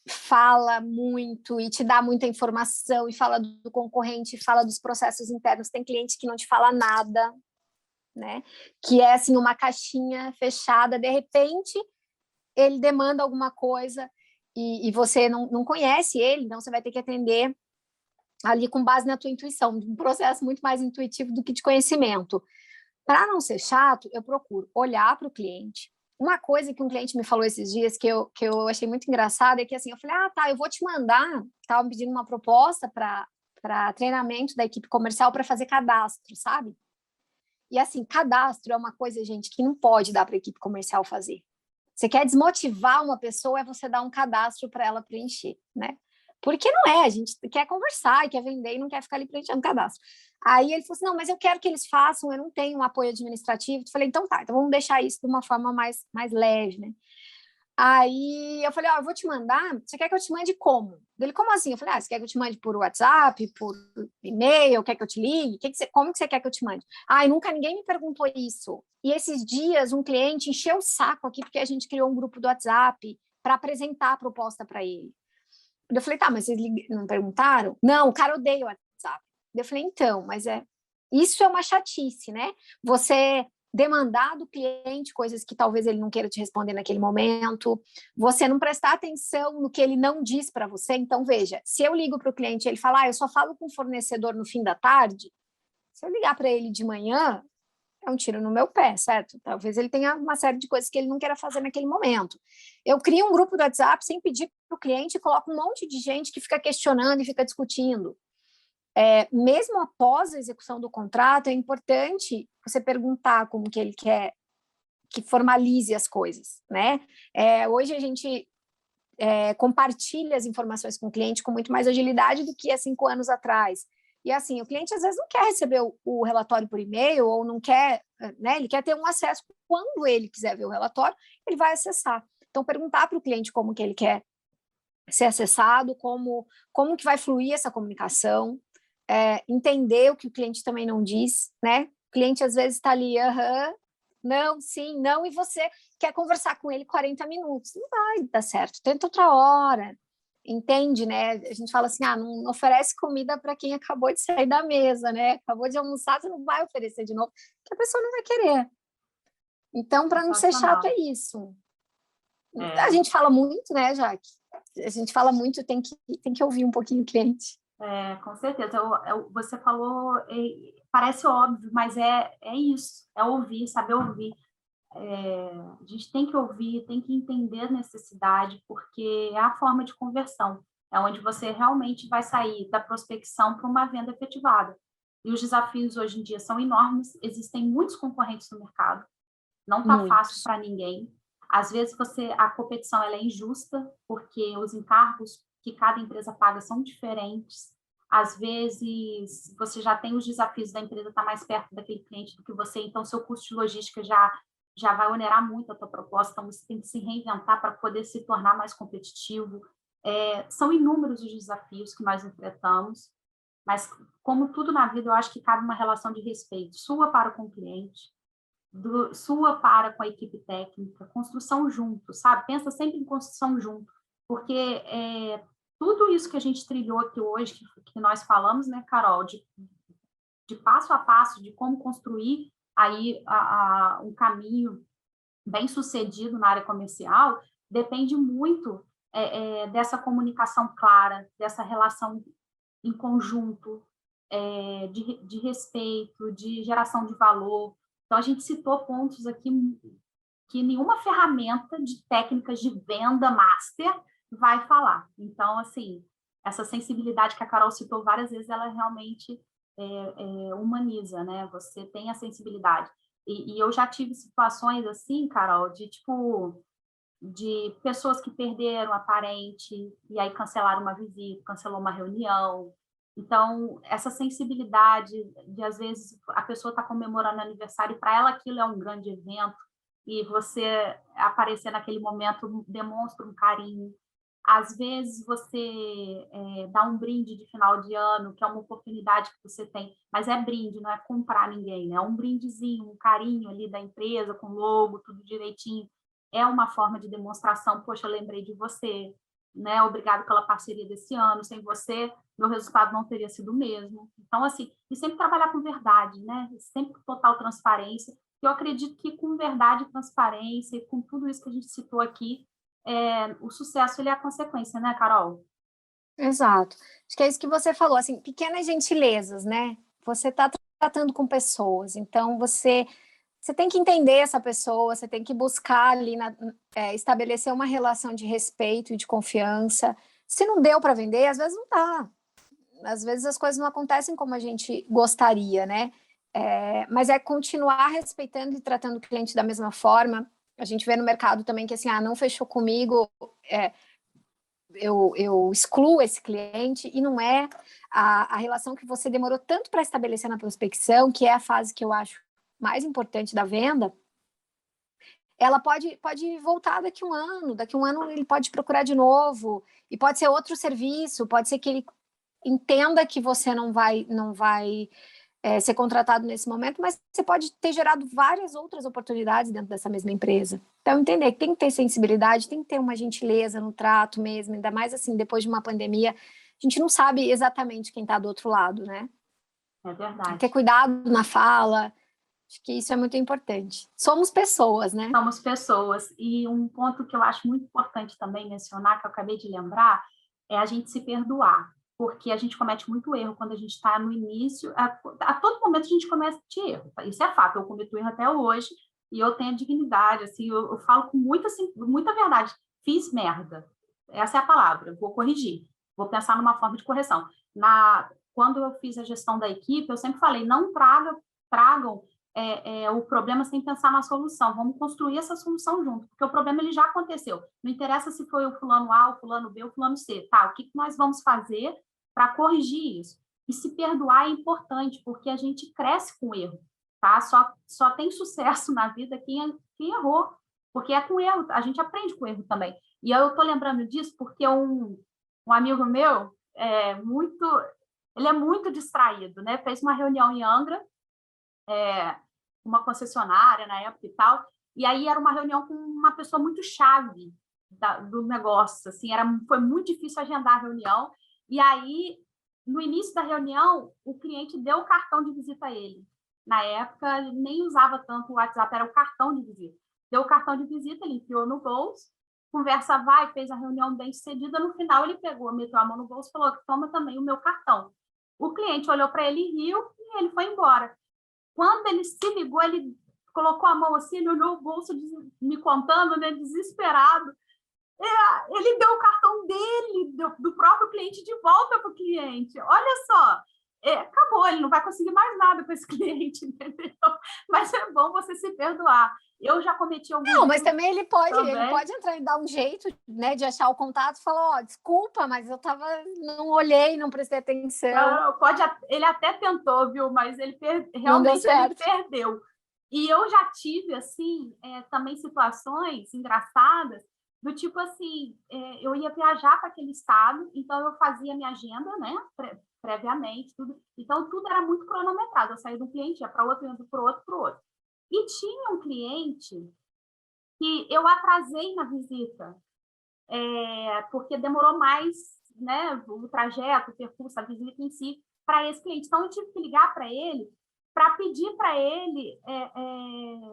fala muito e te dá muita informação e fala do concorrente, fala dos processos internos. Tem cliente que não te fala nada, né? Que é assim uma caixinha fechada. De repente, ele demanda alguma coisa e você não conhece ele, então você vai ter que atender ali com base na tua intuição, um processo muito mais intuitivo do que de conhecimento. Para não ser chato, eu procuro olhar para o cliente. Uma coisa que um cliente me falou esses dias que eu achei muito engraçada é que assim, eu falei, tá, eu vou te mandar, estava me pedindo uma proposta para treinamento da equipe comercial para fazer cadastro, sabe? E assim, cadastro é uma coisa, gente, que não pode dar para a equipe comercial fazer. Você quer desmotivar uma pessoa, é você dar um cadastro para ela preencher, né? Porque não é, a gente quer conversar, quer vender e não quer ficar ali preenchendo cadastro. Aí ele falou assim, não, mas eu quero que eles façam, eu não tenho um apoio administrativo. Eu falei, então tá, então vamos deixar isso de uma forma mais leve, né? Aí eu falei, eu vou te mandar, você quer que eu te mande como? Ele, como assim? Eu falei, você quer que eu te mande por WhatsApp, por e-mail, quer que eu te ligue? Como que você quer que eu te mande? Nunca ninguém me perguntou isso. E esses dias um cliente encheu o saco aqui porque a gente criou um grupo do WhatsApp para apresentar a proposta para ele. Eu falei, tá, mas vocês não perguntaram? Não, o cara odeia o WhatsApp. Eu falei, então, mas isso é uma chatice, né? Você demandar do cliente coisas que talvez ele não queira te responder naquele momento, você não prestar atenção no que ele não diz para você. Então, veja, se eu ligo para o cliente e ele fala, eu só falo com o fornecedor no fim da tarde, se eu ligar para ele de manhã, é um tiro no meu pé, certo? Talvez ele tenha uma série de coisas que ele não queira fazer naquele momento. Eu crio um grupo do WhatsApp sem pedir para o cliente e coloco um monte de gente que fica questionando e fica discutindo. Mesmo após a execução do contrato, é importante você perguntar como que ele quer que formalize as coisas, né? Hoje a gente compartilha as informações com o cliente com muito mais agilidade do que há 5 anos atrás. E assim, o cliente às vezes não quer receber o relatório por e-mail ou não quer, né? Ele quer ter um acesso quando ele quiser ver o relatório, ele vai acessar. Então, perguntar para o cliente como que ele quer ser acessado, como que vai fluir essa comunicação, entender o que o cliente também não diz, né? O cliente às vezes está ali, não, sim, não, e você quer conversar com ele 40 minutos. Não vai dar certo, tenta outra hora. Entende, né? A gente fala assim, não oferece comida para quem acabou de sair da mesa, né? Acabou de almoçar, você não vai oferecer de novo, porque a pessoa não vai querer. Então, para não ser chato, é isso. A gente fala muito, né, Jaque? A gente fala muito, tem que ouvir um pouquinho o cliente. Com certeza. Você falou, parece óbvio, mas é isso, é ouvir, saber ouvir. A gente tem que ouvir, tem que entender a necessidade, porque é a forma de conversão, é onde você realmente vai sair da prospecção para uma venda efetivada. E os desafios hoje em dia são enormes, existem muitos concorrentes no mercado, não está fácil para ninguém. Às vezes a competição ela é injusta, porque os encargos que cada empresa paga são diferentes. Às vezes você já tem os desafios da empresa estar mais perto daquele cliente do que você, então seu custo de logística já já vai onerar muito a tua proposta, então você tem que se reinventar para poder se tornar mais competitivo. São inúmeros os desafios que nós enfrentamos, mas, como tudo na vida, eu acho que cabe uma relação de respeito, sua para com o cliente, sua para com a equipe técnica, construção junto, sabe? Pensa sempre em construção junto, porque tudo isso que a gente trilhou aqui hoje, que nós falamos, né, Carol, de passo a passo, de como construir aí um caminho bem sucedido na área comercial, depende muito dessa comunicação clara, dessa relação em conjunto, de respeito, de geração de valor. Então, a gente citou pontos aqui que nenhuma ferramenta de técnicas de venda master vai falar. Então, assim, essa sensibilidade que a Carol citou várias vezes, ela realmente humaniza, né? Você tem a sensibilidade. E eu já tive situações assim, Carol, de pessoas que perderam a parente e aí cancelaram uma visita, cancelou uma reunião. Então, essa sensibilidade de, às vezes, a pessoa está comemorando aniversário e para ela aquilo é um grande evento e você aparecer naquele momento demonstra um carinho. Às vezes você dá um brinde de final de ano, que é uma oportunidade que você tem, mas é brinde, não é comprar ninguém, né? É um brindezinho, um carinho ali da empresa, com logo, tudo direitinho. É uma forma de demonstração, poxa, eu lembrei de você, né? Obrigado pela parceria desse ano, sem você, meu resultado não teria sido o mesmo. Então, assim, e sempre trabalhar com verdade, né? Sempre com total transparência. Eu acredito que com verdade e transparência, e com tudo isso que a gente citou aqui, o sucesso ele é a consequência, né, Carol? Exato. Acho que é isso que você falou, assim, pequenas gentilezas, né? Você está tratando com pessoas, então você tem que entender essa pessoa, você tem que buscar ali, estabelecer uma relação de respeito e de confiança. Se não deu para vender, às vezes não dá. Às vezes as coisas não acontecem como a gente gostaria, né? Mas é continuar respeitando e tratando o cliente da mesma forma. A gente vê no mercado também que assim, não fechou comigo, eu excluo esse cliente, e não é a relação que você demorou tanto para estabelecer na prospecção, que é a fase que eu acho mais importante da venda. Ela pode voltar daqui a um ano ele pode procurar de novo, e pode ser outro serviço, pode ser que ele entenda que você não vai ser contratado nesse momento, mas você pode ter gerado várias outras oportunidades dentro dessa mesma empresa. Então, entender que tem que ter sensibilidade, tem que ter uma gentileza no trato mesmo, ainda mais assim, depois de uma pandemia, a gente não sabe exatamente quem está do outro lado, né? É verdade. Ter cuidado na fala, acho que isso é muito importante. Somos pessoas, né? Somos pessoas. E um ponto que eu acho muito importante também mencionar, que eu acabei de lembrar, é a gente se perdoar. Porque a gente comete muito erro quando a gente está no início. A todo momento a gente comete erro. Isso é fato. Eu cometo erro até hoje e eu tenho a dignidade. Assim, eu falo com muita verdade. Fiz merda. Essa é a palavra. Vou corrigir. Vou pensar numa forma de correção. Quando eu fiz a gestão da equipe, eu sempre falei, não tragam o problema sem pensar na solução. Vamos construir essa solução junto, porque o problema ele já aconteceu. Não interessa se foi o fulano A, o fulano B, o fulano C. Tá, o que nós vamos fazer para corrigir isso? E se perdoar é importante, porque a gente cresce com o erro. Tá? Só tem sucesso na vida quem errou, porque é com erro, a gente aprende com o erro também. E eu estou lembrando disso porque um amigo meu ele é muito distraído, né? Fez uma reunião em Angra, uma concessionária na época e tal, e aí era uma reunião com uma pessoa muito chave do negócio, assim, foi muito difícil agendar a reunião, e aí, no início da reunião, o cliente deu o cartão de visita a ele. Na época, ele nem usava tanto o WhatsApp, era o cartão de visita. Deu o cartão de visita, ele enfiou no bolso, conversa vai, fez a reunião bem sucedida, no final ele meteu a mão no bolso e falou, toma também o meu cartão. O cliente olhou para ele e riu, e ele foi embora. Quando ele se ligou, ele colocou a mão assim, ele olhou o bolso, me contando, né, desesperado. Ele deu o cartão dele, do próprio cliente, de volta para o cliente. Olha só, acabou, ele não vai conseguir mais nada com esse cliente, entendeu? Mas é bom você se perdoar. Eu já cometi algum Não, mas também ele pode entrar e dar um jeito, né, de achar o contato e falar, desculpa, mas eu não olhei, não prestei atenção. Ele até tentou, viu? Mas ele realmente ele perdeu. E eu já tive, assim, também situações engraçadas, do tipo assim, eu ia viajar para aquele estado, então eu fazia minha agenda, né, previamente, tudo. Então, tudo era muito cronometrado. Eu saía de um cliente, ia para outro, ia para o outro, para o outro. E tinha um cliente que eu atrasei na visita, porque demorou mais, né, o trajeto, o percurso, a visita em si, para esse cliente. Então, eu tive que ligar para ele para pedir para ele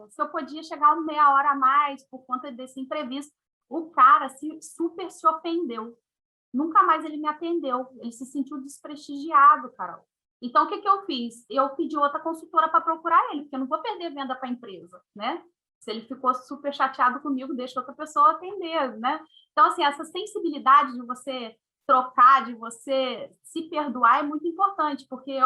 se eu podia chegar uma meia hora a mais por conta desse imprevisto. O cara super se ofendeu. Nunca mais ele me atendeu. Ele se sentiu desprestigiado, Carol. Então, o que eu fiz? Eu pedi outra consultora para procurar ele, porque eu não vou perder venda para a empresa, né? Se ele ficou super chateado comigo, deixa outra pessoa atender, né? Então, assim, essa sensibilidade de você trocar, de você se perdoar é muito importante, porque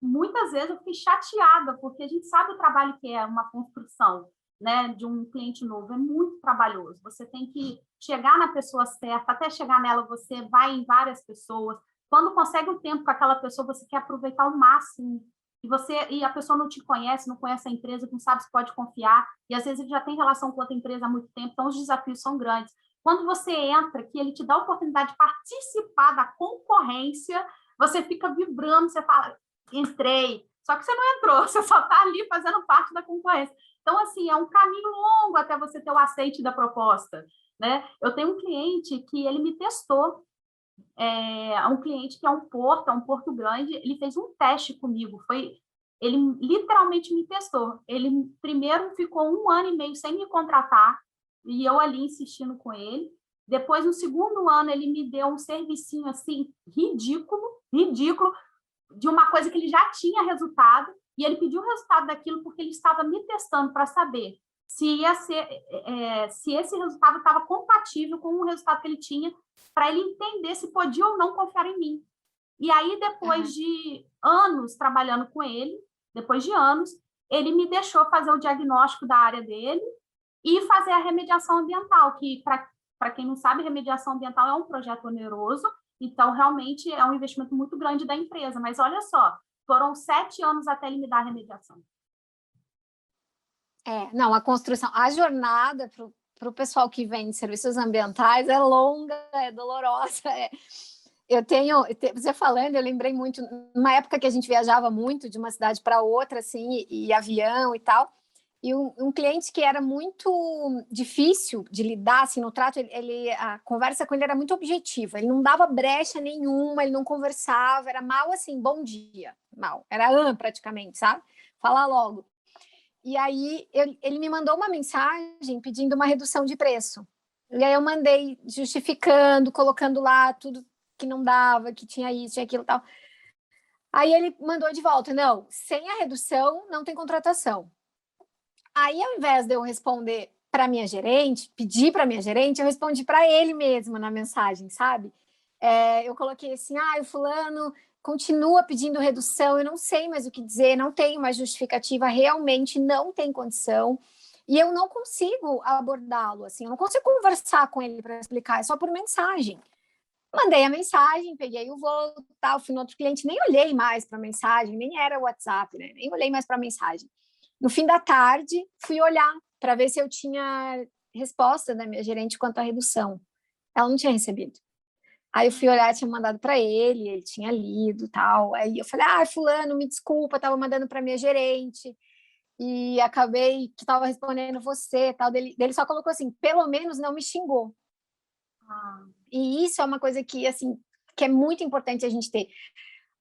muitas vezes, eu fiquei chateada, porque a gente sabe o trabalho que é uma construção, né, de um cliente novo, é muito trabalhoso. Você tem que chegar na pessoa certa, até chegar nela, você vai em várias pessoas. Quando consegue um tempo com aquela pessoa, você quer aproveitar o máximo. E a pessoa não te conhece, não conhece a empresa, não sabe se pode confiar, e às vezes ele já tem relação com outra empresa há muito tempo, então os desafios são grandes. Quando você entra, que ele te dá a oportunidade de participar da concorrência, você fica vibrando, você fala, entrei. Só que você não entrou, você só está ali fazendo parte da concorrência. Então, assim, é um caminho longo até você ter o aceite da proposta, né? Eu tenho um cliente que ele me testou, um cliente que é um porto grande, ele fez um teste comigo, ele literalmente me testou. Ele primeiro ficou 1 ano e meio sem me contratar, e eu ali insistindo com ele. Depois, no segundo ano, ele me deu um servicinho assim, ridículo, de uma coisa que ele já tinha resultado, e ele pediu o resultado daquilo porque ele estava me testando para saber se esse resultado estava compatível com o resultado que ele tinha, para ele entender se podia ou não confiar em mim. E aí, depois de anos trabalhando com ele, ele me deixou fazer o diagnóstico da área dele e fazer a remediação ambiental, que, para quem não sabe, remediação ambiental é um projeto oneroso, então, realmente, é um investimento muito grande da empresa. Mas, olha só, foram 7 anos até ele me dar a remediação. Não, a construção, a jornada para o pessoal que vem de serviços ambientais é longa, é dolorosa. Você falando, eu lembrei muito, numa época que a gente viajava muito de uma cidade para outra, assim, e avião e tal, e um cliente que era muito difícil de lidar, assim, no trato, a conversa com ele era muito objetiva, ele não dava brecha nenhuma, ele não conversava, era mal assim, bom dia, mal, era praticamente, sabe? Falar logo. E aí ele me mandou uma mensagem pedindo uma redução de preço. E aí eu mandei justificando, colocando lá tudo que não dava, que tinha isso, tinha aquilo e tal. Aí ele mandou de volta, não, sem a redução não tem contratação. Aí, ao invés de eu responder para minha gerente, pedir para minha gerente, eu respondi para ele mesmo na mensagem, sabe? Eu coloquei assim, o fulano continua pedindo redução, eu não sei mais o que dizer, não tenho mais justificativa, realmente não tem condição, e eu não consigo abordá-lo, assim, eu não consigo conversar com ele para explicar, é só por mensagem. Mandei a mensagem, peguei o voo, tal, fui no outro cliente, nem olhei mais para a mensagem, nem era o WhatsApp, né? Nem olhei mais para a mensagem. No fim da tarde, fui olhar para ver se eu tinha resposta da minha gerente quanto à redução. Ela não tinha recebido. Aí eu fui olhar, tinha mandado para ele tinha lido, tal. Aí eu falei, fulano, me desculpa, estava mandando para minha gerente e acabei que estava respondendo você, tal. Dele só colocou assim, pelo menos não me xingou. E isso é uma coisa que, assim, que é muito importante a gente ter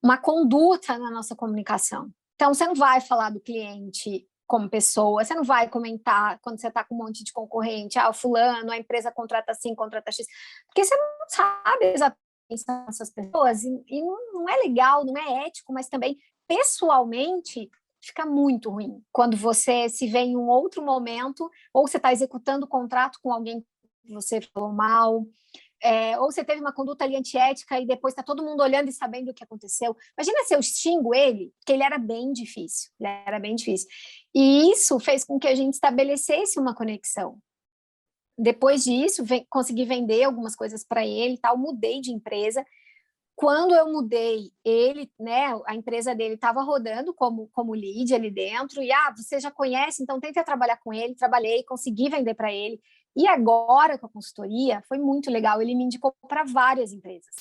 uma conduta na nossa comunicação. Então, você não vai falar do cliente como pessoa, você não vai comentar quando você está com um monte de concorrente, o fulano, a empresa contrata assim, contrata X, porque você não sabe exatamente essas pessoas, e não é legal, não é ético, mas também, pessoalmente, fica muito ruim quando você se vê em um outro momento, ou você está executando o contrato com alguém que você falou mal, ou você teve uma conduta ali antiética e depois está todo mundo olhando e sabendo o que aconteceu. Imagina se eu xingo ele, porque ele era bem difícil. E isso fez com que a gente estabelecesse uma conexão. Depois disso, consegui vender algumas coisas para ele, tal, mudei de empresa. quando eu mudei, ele, né, a empresa dele estava rodando como lead ali dentro, e você já conhece, então tenta trabalhar com ele, trabalhei, consegui vender para ele. E agora com a consultoria, foi muito legal, ele me indicou para várias empresas.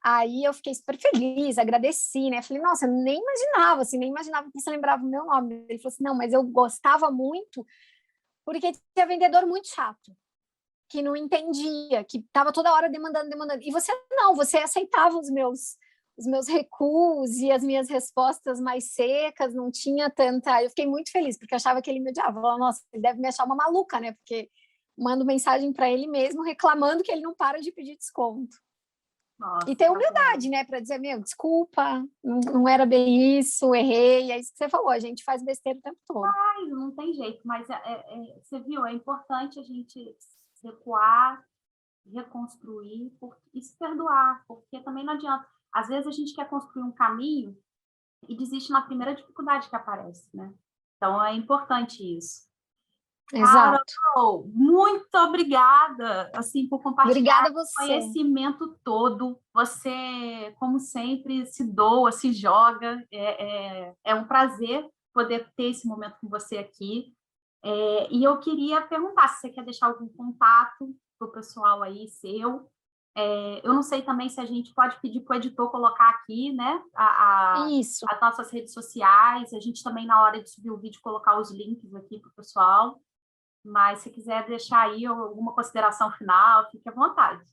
Aí eu fiquei super feliz, agradeci, né? Falei, nossa, eu nem imaginava, assim, nem imaginava que você lembrava o meu nome. Ele falou assim, não, mas eu gostava muito, porque tinha vendedor muito chato, que não entendia, que estava toda hora demandando. E você não, você aceitava os meus recuos e as minhas respostas mais secas, não tinha tanta. Eu fiquei muito feliz, porque eu achava que ele me odiava. Falava, nossa, ele deve me achar uma maluca, né? Porque mando mensagem para ele mesmo reclamando que ele não para de pedir desconto. Nossa, e ter humildade, né, para dizer, meu, desculpa, não era bem isso, errei, é isso que você falou, a gente faz besteira o tempo todo. Ai, não tem jeito, mas você viu, é importante a gente recuar, reconstruir e se perdoar, porque também não adianta. Às vezes a gente quer construir um caminho e desiste na primeira dificuldade que aparece, né? Então é importante isso. Exato. Carol, muito obrigada, assim, por compartilhar Obrigada a o você. conhecimento todo. Você, como sempre, se doa, se joga. É um prazer poder ter esse momento com você aqui. E eu queria perguntar se você quer deixar algum contato para o pessoal aí seu. Eu não sei também se a gente pode pedir para o editor colocar aqui, né, Isso. as nossas redes sociais. A gente também, na hora de subir o vídeo, colocar os links aqui para o pessoal. Mas se quiser deixar aí alguma consideração final, fique à vontade.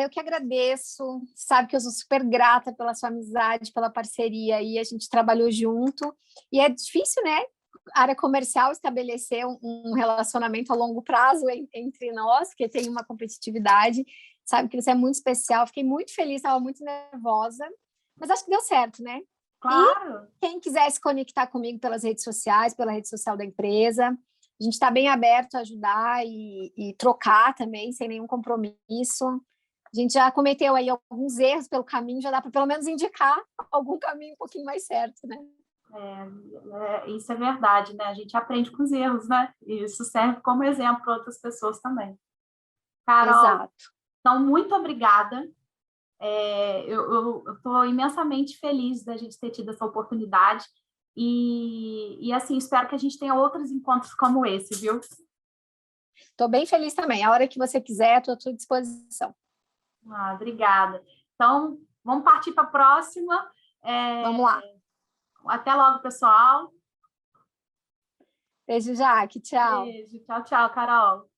Eu que agradeço. Sabe que eu sou super grata pela sua amizade, pela parceria, e a gente trabalhou junto. E é difícil, né? Área comercial estabelecer um relacionamento a longo prazo entre nós, porque tem uma competitividade. Sabe que você é muito especial. Fiquei muito feliz, estava muito nervosa, mas acho que deu certo, né? Claro. E quem quiser se conectar comigo pelas redes sociais, pela rede social da empresa, a gente está bem aberto a ajudar e trocar também, sem nenhum compromisso. A gente já cometeu aí alguns erros pelo caminho, já dá para pelo menos indicar algum caminho um pouquinho mais certo, né? Isso é verdade, né? A gente aprende com os erros, né? E isso serve como exemplo para outras pessoas também. Carol, Exato. então, muito obrigada. Eu estou imensamente feliz da gente ter tido essa oportunidade e, assim, espero que a gente tenha outros encontros como esse, viu? Estou bem feliz também. A hora que você quiser, estou à sua disposição. Obrigada. Então, vamos partir para a próxima. Vamos lá. Até logo, pessoal. Beijo, Jaque. Tchau. Beijo. Tchau, tchau, Carol.